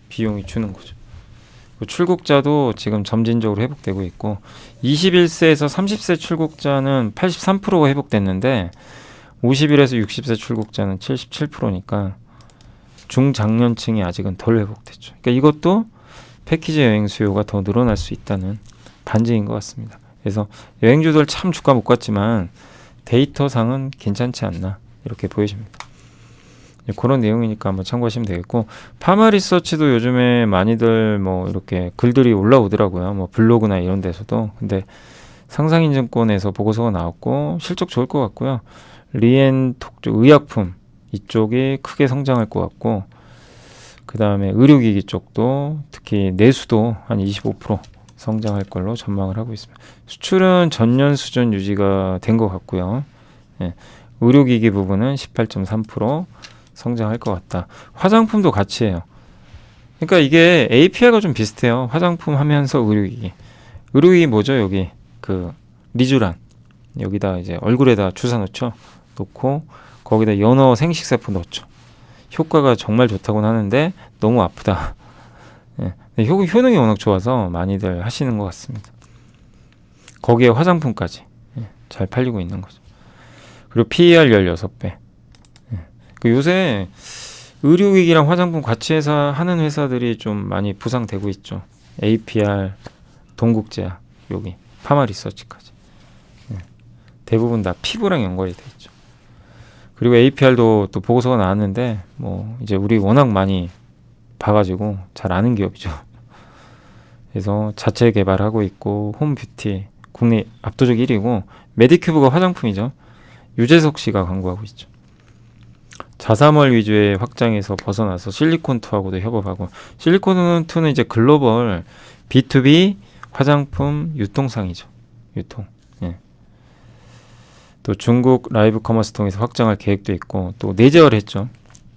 비용이 주는 거죠. 출국자도 지금 점진적으로 회복되고 있고 21세에서 30세 출국자는 83%가 회복됐는데 51에서 60세 출국자는 77%니까 중장년층이 아직은 덜 회복됐죠. 그러니까 이것도 패키지 여행 수요가 더 늘어날 수 있다는 반증인 것 같습니다. 그래서 여행주들 참 주가 못 갔지만 데이터상은 괜찮지 않나 이렇게 보여집니다. 그런 내용이니까 한번 참고하시면 되겠고 파마리서치도 요즘에 많이들 뭐 이렇게 글들이 올라오더라고요. 뭐 블로그나 이런 데서도. 근데 상상인증권에서 보고서가 나왔고 실적 좋을 것 같고요. 리엔톡 쪽 의약품 이쪽이 크게 성장할 것 같고 그 다음에 의료기기 쪽도 특히 내수도 한 25% 성장할 걸로 전망을 하고 있습니다. 수출은 전년 수준 유지가 된 것 같고요. 예, 의료기기 부분은 18.3% 성장할 것 같다. 화장품도 같이 해요. 그러니까 이게 API가 좀 비슷해요. 화장품 하면서 의료기기. 의료기기 뭐죠? 여기 그 리쥬란 여기다 이제 얼굴에다 주사 놓고 거기다 연어 생식세포 넣죠. 효과가 정말 좋다고는 하는데 너무 아프다. 예. 효능이 워낙 좋아서 많이들 하시는 것 같습니다. 거기에 화장품까지 잘 팔리고 있는 거죠. 그리고 PER 16배. 요새 의료기기랑 화장품 같이 해서 하는 회사들이 좀 많이 부상되고 있죠. APR, 동국제약, 여기 파마리서치까지. 대부분 다 피부랑 연관이 돼 있죠. 그리고 APR도 또 보고서가 나왔는데 뭐 이제 우리 워낙 많이 봐가지고 잘 아는 기업이죠. 그래서 자체 개발하고 있고 홈뷰티 국내 압도적 1위고 메디큐브가 화장품이죠. 유재석 씨가 광고하고 있죠. 자사몰 위주의 확장에서 벗어나서 실리콘2하고도 협업하고, 실리콘2는 이제 글로벌 B2B 화장품 유통상이죠. 유통. 예. 또 중국 라이브 커머스 통해서 확장할 계획도 있고, 또 내재화를 했죠.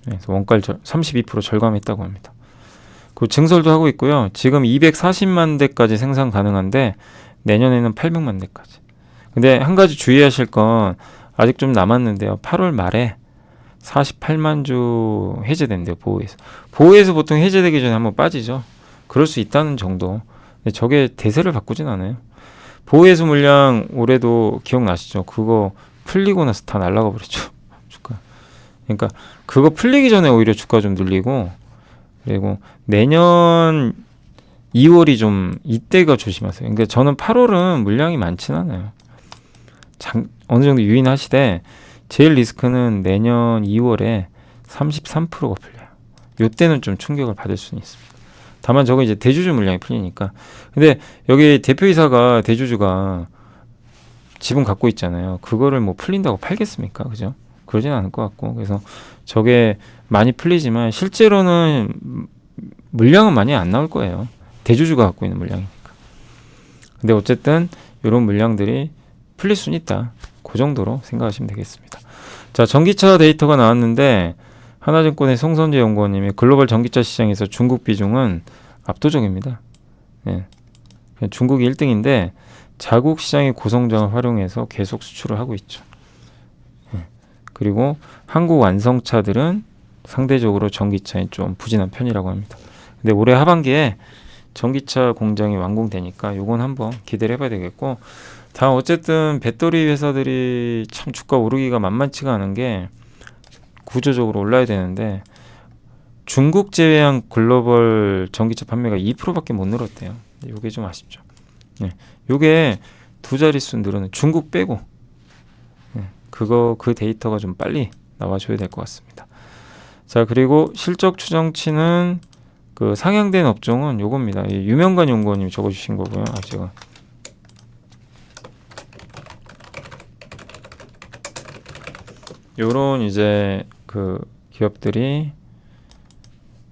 그래서 원가를 32% 절감했다고 합니다. 그 증설도 하고 있고요. 지금 240만 대까지 생산 가능한데 내년에는 800만 대까지. 근데 한 가지 주의하실 건 아직 좀 남았는데요. 8월 말에 48만 주 해제된대요. 보호에서. 보호에서 보통 해제되기 전에 한번 빠지죠. 그럴 수 있다는 정도. 근데 저게 대세를 바꾸진 않아요. 보호해수 물량 올해도 기억나시죠? 그거 풀리고 나서 다 날아가 버렸죠. 주가. 그러니까 그거 풀리기 전에 오히려 주가 좀 눌리고, 그리고 내년 2월이 좀 이때가 조심하세요. 그러니까 저는 8월은 물량이 많진 않아요. 어느 정도 유인하시되 제일 리스크는 내년 2월에 33%가 풀려요. 이때는 좀 충격을 받을 수는 있습니다. 다만 저거 이제 대주주 물량이 풀리니까. 근데 여기 대표이사가 대주주가 지분 갖고 있잖아요. 그거를 뭐 풀린다고 팔겠습니까? 그죠? 그러진 않을 것 같고. 그래서 저게 많이 풀리지만 실제로는 물량은 많이 안 나올 거예요. 대주주가 갖고 있는 물량이니까. 근데 어쨌든 이런 물량들이 풀릴 수는 있다. 그 정도로 생각하시면 되겠습니다. 자, 전기차 데이터가 나왔는데 하나증권의 송선재 연구원님이 글로벌 전기차 시장에서 중국 비중은 압도적입니다. 예. 중국이 1등인데 자국 시장의 고성장을 활용해서 계속 수출을 하고 있죠. 예. 그리고 한국 완성차들은 상대적으로 전기차에 좀 부진한 편이라고 합니다. 근데 올해 하반기에 전기차 공장이 완공되니까 요건 한번 기대를 해봐야 되겠고, 다음 어쨌든 배터리 회사들이 참 주가 오르기가 만만치가 않은 게 구조적으로 올라야 되는데 중국 제외한 글로벌 전기차 판매가 2%밖에 못 늘었대요. 요게 좀 아쉽죠. 네. 요게 두 자릿수 늘어는 중국 빼고, 네. 그 데이터가 좀 빨리 나와줘야 될 것 같습니다. 자, 그리고 실적 추정치는 그 상향된 업종은 요겁니다. 유명관 연구원님이 적어주신 거고요. 제가 요런 이제 그 기업들이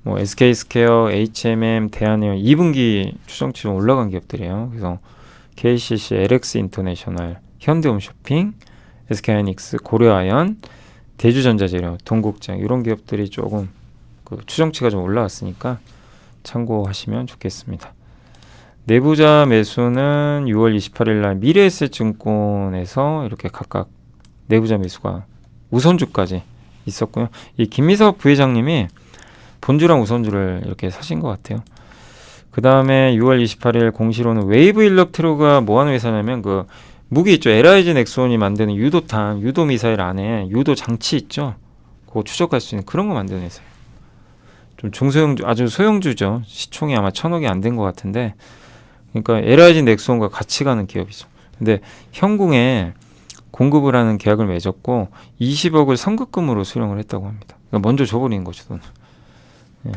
뭐 SK스퀘어, HMM, 대한해운 2분기 추정치 좀 올라간 기업들이에요. 그래서 KCC, LX 인터내셔널, 현대홈쇼핑, SK하이닉스, 고려아연, 대주전자재료, 동국장 이런 기업들이 조금 그 추정치가 좀 올라왔으니까 참고하시면 좋겠습니다. 내부자 매수는 6월 28일 날 미래에셋증권에서 이렇게 각각 내부자 매수가 우선주까지 있었고요. 이 김미석 부회장님이 본주랑 우선주를 이렇게 사신 것 같아요. 그 다음에 6월 28일 공시로는 웨이브 일렉트로가 뭐 하는 회사냐면 그 무기 있죠. LIG 넥스온이 만드는 유도탄, 유도 미사일 안에 유도 장치 있죠. 그거 추적할 수 있는 그런 거 만드는 회사예요. 좀 중소형주, 아주 소형주죠. 시총이 아마 1,000억이 안 된 것 같은데, 그러니까 LIG 넥스온과 같이 가는 기업이죠. 근데 현궁에 공급을 하는 계약을 맺었고 20억을 선급금으로 수령을 했다고 합니다. 그러니까 먼저 줘버리는 거죠, 돈을. 예.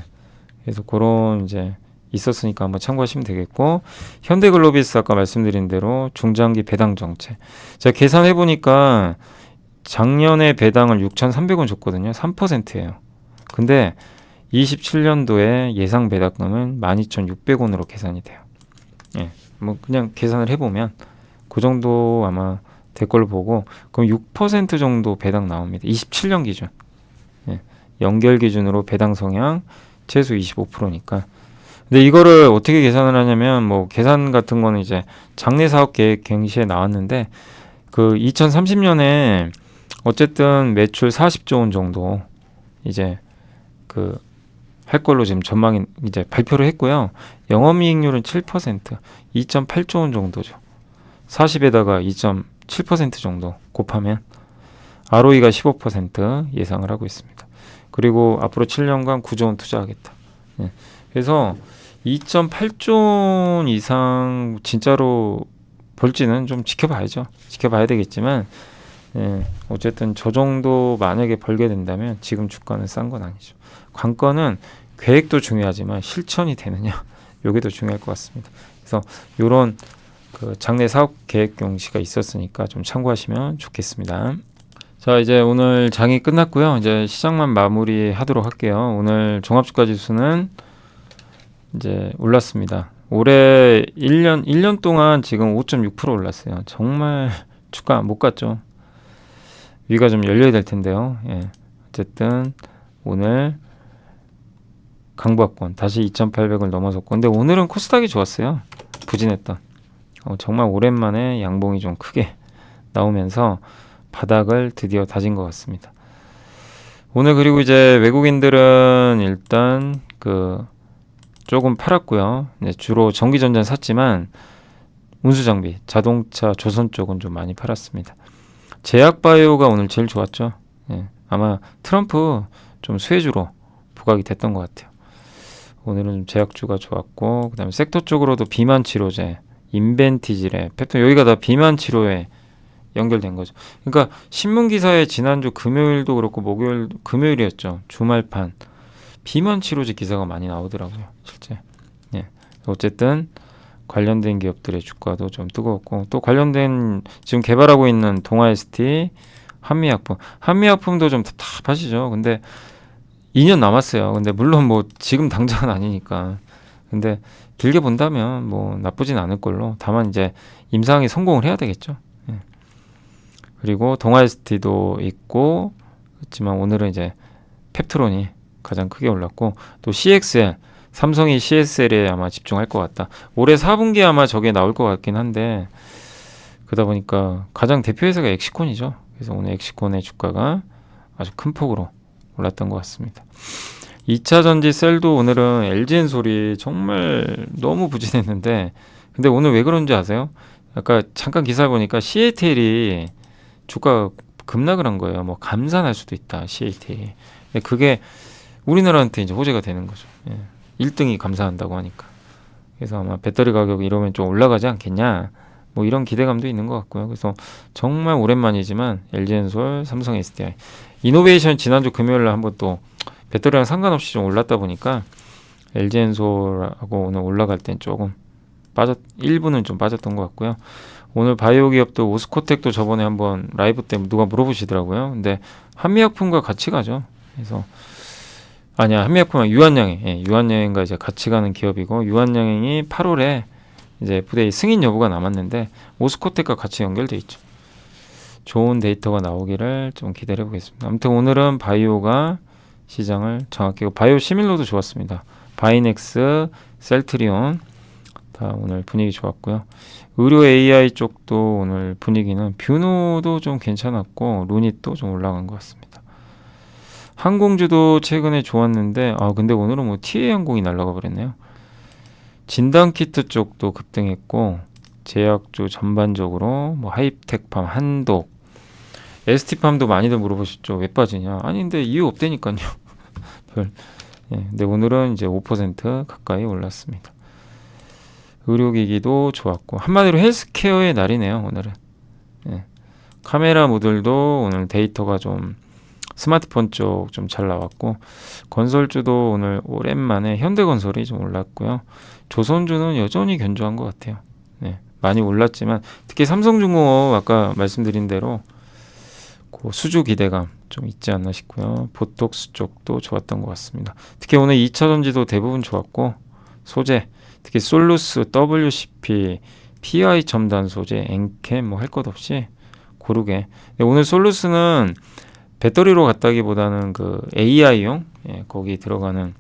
그래서 그런 이제 있었으니까 한번 참고하시면 되겠고, 현대글로비스 아까 말씀드린 대로 중장기 배당 정책. 제가 계산해 보니까 작년에 배당을 6,300원 줬거든요. 3%예요. 근데 27년도에 예상 배당금은 12,600원으로 계산이 돼요. 예. 뭐 그냥 계산을 해보면 그 정도 아마 될 걸로 보고, 그럼 6% 정도 배당 나옵니다. 27년 기준. 예. 연결 기준으로 배당 성향 최소 25%니까. 근데 이거를 어떻게 계산을 하냐면, 뭐 계산 같은 거는 이제 장래 사업 계획 경시에 나왔는데, 그 2030년에 어쨌든 매출 40조 원 정도 이제 그 할 걸로 지금 전망이 이제 발표를 했고요. 영업이익률은 7%, 2.8조 원 정도죠. 40에다가 2.7% 정도 곱하면 ROE가 15% 예상을 하고 있습니다. 그리고 앞으로 7년간 9조 원 투자하겠다. 예. 그래서 2.8조 원 이상 진짜로 볼지는 좀 지켜봐야죠. 지켜봐야 되겠지만, 예, 어쨌든 저 정도 만약에 벌게 된다면 지금 주가는 싼 건 아니죠. 관건은 계획도 중요하지만 실천이 되느냐, 요게 더 중요할 것 같습니다. 그래서 요런 그 장래 사업 계획 경시가 있었으니까 좀 참고하시면 좋겠습니다. 자, 이제 오늘 장이 끝났고요. 이제 시장만 마무리하도록 할게요. 오늘 종합주가 지수는 이제 올랐습니다. 올해 1년 동안 지금 5.6% 올랐어요. 정말 주가 못 갔죠. 위가 좀 열려야 될 텐데요. 예. 어쨌든 오늘 강보합권 다시 2,800을 넘어섰고, 근데 오늘은 코스닥이 좋았어요. 부진했던. 정말 오랜만에 양봉이 좀 크게 나오면서 바닥을 드디어 다진 것 같습니다. 오늘 그리고 이제 외국인들은 일단 조금 팔았고요. 주로 전기전자 샀지만 운수장비, 자동차, 조선 쪽은 좀 많이 팔았습니다. 제약바이오가 오늘 제일 좋았죠. 예, 아마 트럼프 좀 수혜주로 부각이 됐던 것 같아요. 오늘은 좀 제약주가 좋았고, 그 다음에 섹터 쪽으로도 비만 치료제, 인벤티지레, 펩톤, 여기가 다 비만 치료에 연결된 거죠. 그러니까 신문 기사에 지난주 금요일도 그렇고 금요일이었죠. 주말판 비만 치료제 기사가 많이 나오더라고요. 실제. 예. 어쨌든 관련된 기업들의 주가도 좀 뜨거웠고, 또 관련된 지금 개발하고 있는 동아ST, 한미약품도 좀 답답하시죠. 근데 2년 남았어요. 근데 물론 뭐 지금 당장은 아니니까. 근데 길게 본다면 뭐 나쁘진 않을 걸로. 다만 이제 임상이 성공을 해야 되겠죠. 예. 그리고 동아ST도 있고, 그렇지만 오늘은 이제 펩트론이 가장 크게 올랐고, 또 CXL, 삼성이 CSL에 아마 집중할 것 같다. 올해 4분기에 아마 저게 나올 것 같긴 한데, 그러다 보니까 가장 대표 회사가 엑시콘이죠. 그래서 오늘 엑시콘의 주가가 아주 큰 폭으로 올랐던 것 같습니다. 2차 전지 셀도 오늘은 LG엔솔이 정말 너무 부진했는데, 근데 오늘 왜 그런지 아세요? 아까 잠깐 기사를 보니까 CATL이 주가가 급락을 한 거예요. 뭐 감산할 수도 있다, CATL이. 근데 그게 우리나라한테 이제 호재가 되는 거죠. 예. 1등이 감사한다고 하니까. 그래서 아마 배터리 가격이 이러면 좀 올라가지 않겠냐, 뭐 이런 기대감도 있는 것 같고요. 그래서 정말 오랜만이지만 LG엔솔, 삼성 SDI, 이노베이션 지난주 금요일에 한번 또 배터리랑 상관없이 좀 올랐다 보니까 LG엔솔하고 오늘 올라갈 땐 조금 일부는 좀 빠졌던 것 같고요. 오늘 바이오 기업도 오스코텍도 저번에 한번 라이브 때 누가 물어보시더라고요. 근데 한미약품과 같이 가죠. 그래서 아니야, 한미약품은 유한양행, 예, 유한양행과 이제 같이 가는 기업이고, 유한양행이 8월에 이제 FDA 승인 여부가 남았는데 오스코텍과 같이 연결돼 있죠. 좋은 데이터가 나오기를 좀 기대해 보겠습니다. 아무튼 오늘은 바이오가 시장을 장악했고, 바이오 시밀로도 좋았습니다. 바이넥스, 셀트리온 다 오늘 분위기 좋았고요. 의료 AI 쪽도 오늘 분위기는 뷰노도 좀 괜찮았고, 루닛도 좀 올라간 것 같습니다. 항공주도 최근에 좋았는데, 근데 오늘은 뭐 TA항공이 날아가 버렸네요. 진단키트 쪽도 급등했고, 제약주 전반적으로 뭐 하이텍팜, 한독, ST팜도 많이들 물어보셨죠. 왜 빠지냐? 아니 근데 이유 없다니까요. 예, 근데 오늘은 이제 5% 가까이 올랐습니다. 의료기기도 좋았고, 한마디로 헬스케어의 날이네요. 오늘은. 예. 카메라 모듈도 오늘 데이터가 좀 스마트폰 쪽 좀 잘 나왔고, 건설주도 오늘 오랜만에 현대건설이 좀 올랐고요. 조선주는 여전히 견조한 것 같아요. 네, 많이 올랐지만 특히 삼성중공업 아까 말씀드린 대로 그 수주 기대감 좀 있지 않나 싶고요. 보톡스 쪽도 좋았던 것 같습니다. 특히 오늘 2차 전지도 대부분 좋았고, 소재 특히 솔루스, WCP, PI 첨단 소재, 엔캠 뭐 할 것 없이 고르게. 오늘 솔루스는 배터리로 갔다기보다는 그 AI용, 예, 거기 들어가는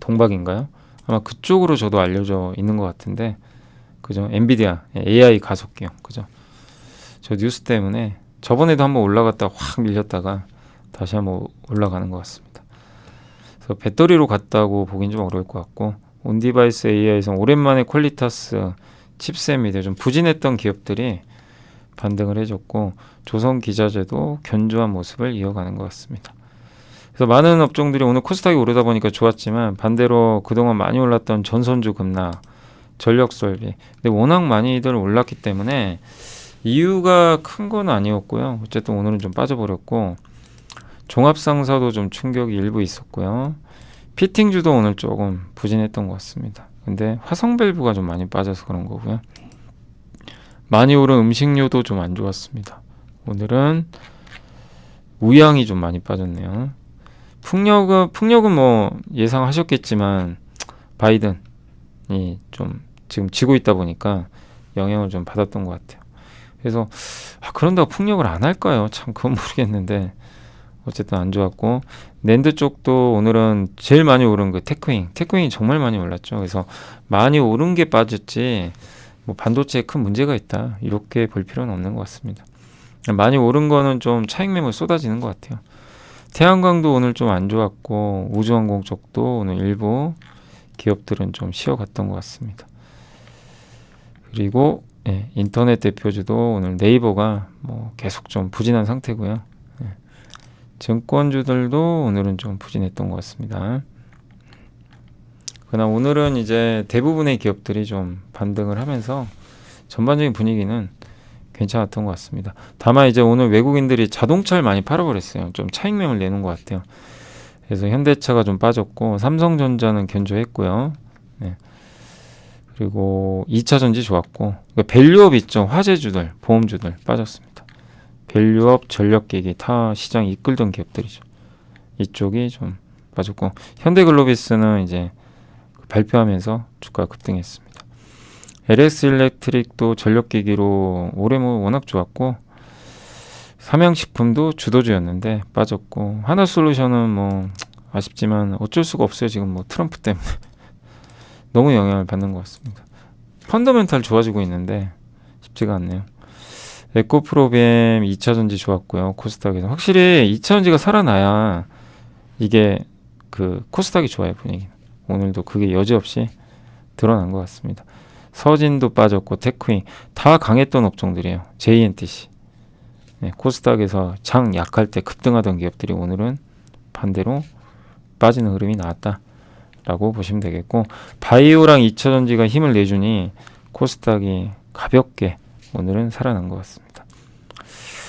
동박인가요? 아마 그쪽으로 저도 알려져 있는 것 같은데, 그죠? 엔비디아 AI 가속기용, 그죠? 저 뉴스 때문에 저번에도 한번 올라갔다 확 밀렸다가 다시 한번 올라가는 것 같습니다. 그래서 배터리로 갔다고 보긴 좀 어려울 것 같고, 온디바이스 AI에서 오랜만에 퀄리타스, 칩셋 및 좀 부진했던 기업들이 반등을 해줬고, 조선기자재도 견조한 모습을 이어가는 것 같습니다. 그래서 많은 업종들이 오늘 코스닥이 오르다 보니까 좋았지만, 반대로 그동안 많이 올랐던 전선주 급락, 전력설비, 근데 워낙 많이들 올랐기 때문에 이유가 큰 건 아니었고요. 어쨌든 오늘은 좀 빠져버렸고, 종합상사도 좀 충격이 일부 있었고요. 피팅주도 오늘 조금 부진했던 것 같습니다. 근데 화성밸브가 좀 많이 빠져서 그런 거고요. 많이 오른 음식료도 좀 안 좋았습니다. 오늘은 우양이 좀 많이 빠졌네요. 풍력은 뭐 예상하셨겠지만 바이든이 좀 지금 지고 있다 보니까 영향을 좀 받았던 것 같아요. 그래서 그런다고 풍력을 안 할까요? 참 그건 모르겠는데 어쨌든 안 좋았고, 낸드 쪽도 오늘은 제일 많이 오른 그 테크윙이 정말 많이 올랐죠. 그래서 많이 오른 게 빠졌지 뭐 반도체에 큰 문제가 있다 이렇게 볼 필요는 없는 것 같습니다. 많이 오른 거는 좀 차익 매물 쏟아지는 것 같아요. 태양광도 오늘 좀 안 좋았고, 우주항공 쪽도 오늘 일부 기업들은 좀 쉬어갔던 것 같습니다. 그리고 인터넷 대표주도 오늘 네이버가 뭐 계속 좀 부진한 상태고요. 증권주들도 오늘은 좀 부진했던 것 같습니다. 그러나 오늘은 이제 대부분의 기업들이 좀 반등을 하면서 전반적인 분위기는 괜찮았던 것 같습니다. 다만 이제 오늘 외국인들이 자동차를 많이 팔아버렸어요. 좀 차익 매물 내는 것 같아요. 그래서 현대차가 좀 빠졌고, 삼성전자는 견조했고요. 그리고 2차전지 좋았고, 그러니까 밸류업 있죠. 화재주들, 보험주들 빠졌습니다. 밸류업, 전력기기 타 시장 이끌던 기업들이죠. 이쪽이 좀 빠졌고, 현대글로비스는 이제 발표하면서 주가가 급등했습니다. LS 일렉트릭도 전력기기로 올해 뭐 워낙 좋았고, 삼양식품도 주도주였는데 빠졌고, 하나솔루션은 뭐 아쉽지만 어쩔 수가 없어요. 지금 뭐 트럼프 때문에 너무 영향을 받는 것 같습니다. 펀더멘탈 좋아지고 있는데 쉽지가 않네요. 에코프로비엠 2차전지 좋았고요. 코스닥에서 확실히 2차전지가 살아나야 이게 그 코스닥이 좋아요. 분위기. 오늘도 그게 여지없이 드러난 것 같습니다. 서진도 빠졌고, 테크윙 다 강했던 업종들이에요. JNTC. 코스닥에서 장 약할 때 급등하던 기업들이 오늘은 반대로 빠지는 흐름이 나왔다라고 보시면 되겠고, 바이오랑 2차전지가 힘을 내주니 코스닥이 가볍게 오늘은 살아난 것 같습니다.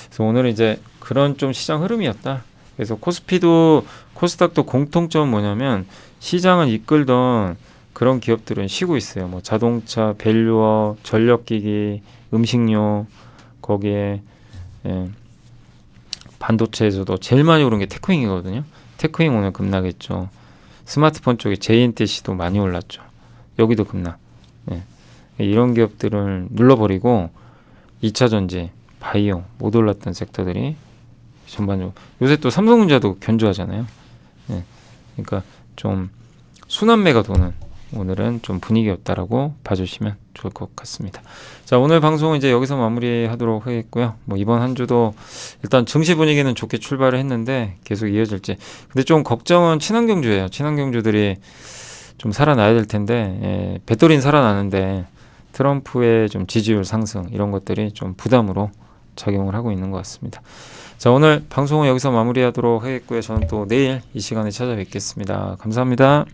그래서 오늘은 이제 그런 좀 시장 흐름이었다. 그래서 코스닥도 공통점은 뭐냐면, 시장을 이끌던 그런 기업들은 쉬고 있어요. 뭐 자동차, 밸류업, 전력기기, 음식료, 거기에 반도체에서도 제일 많이 오른 게 테크윙이거든요. 테크윙 오늘 급락했죠. 스마트폰 쪽에 JNTC도 많이 올랐죠. 여기도 급락. 이런 기업들을 눌러버리고 2차전지, 바이오 못 올랐던 섹터들이 전반적으로, 요새 또 삼성전자도 견조하잖아요. 그러니까 좀 순환매가 도는 오늘은 좀 분위기였다라고 봐주시면 좋을 것 같습니다. 자, 오늘 방송은 이제 여기서 마무리하도록 하겠고요. 뭐 이번 한 주도 일단 증시 분위기는 좋게 출발을 했는데 계속 이어질지. 근데 좀 걱정은 친환경주예요. 친환경주들이 좀 살아나야 될 텐데, 배터리는 살아나는데 트럼프의 좀 지지율 상승 이런 것들이 좀 부담으로 작용을 하고 있는 것 같습니다. 자, 오늘 방송은 여기서 마무리하도록 하겠고요. 저는 또 내일 이 시간에 찾아뵙겠습니다. 감사합니다.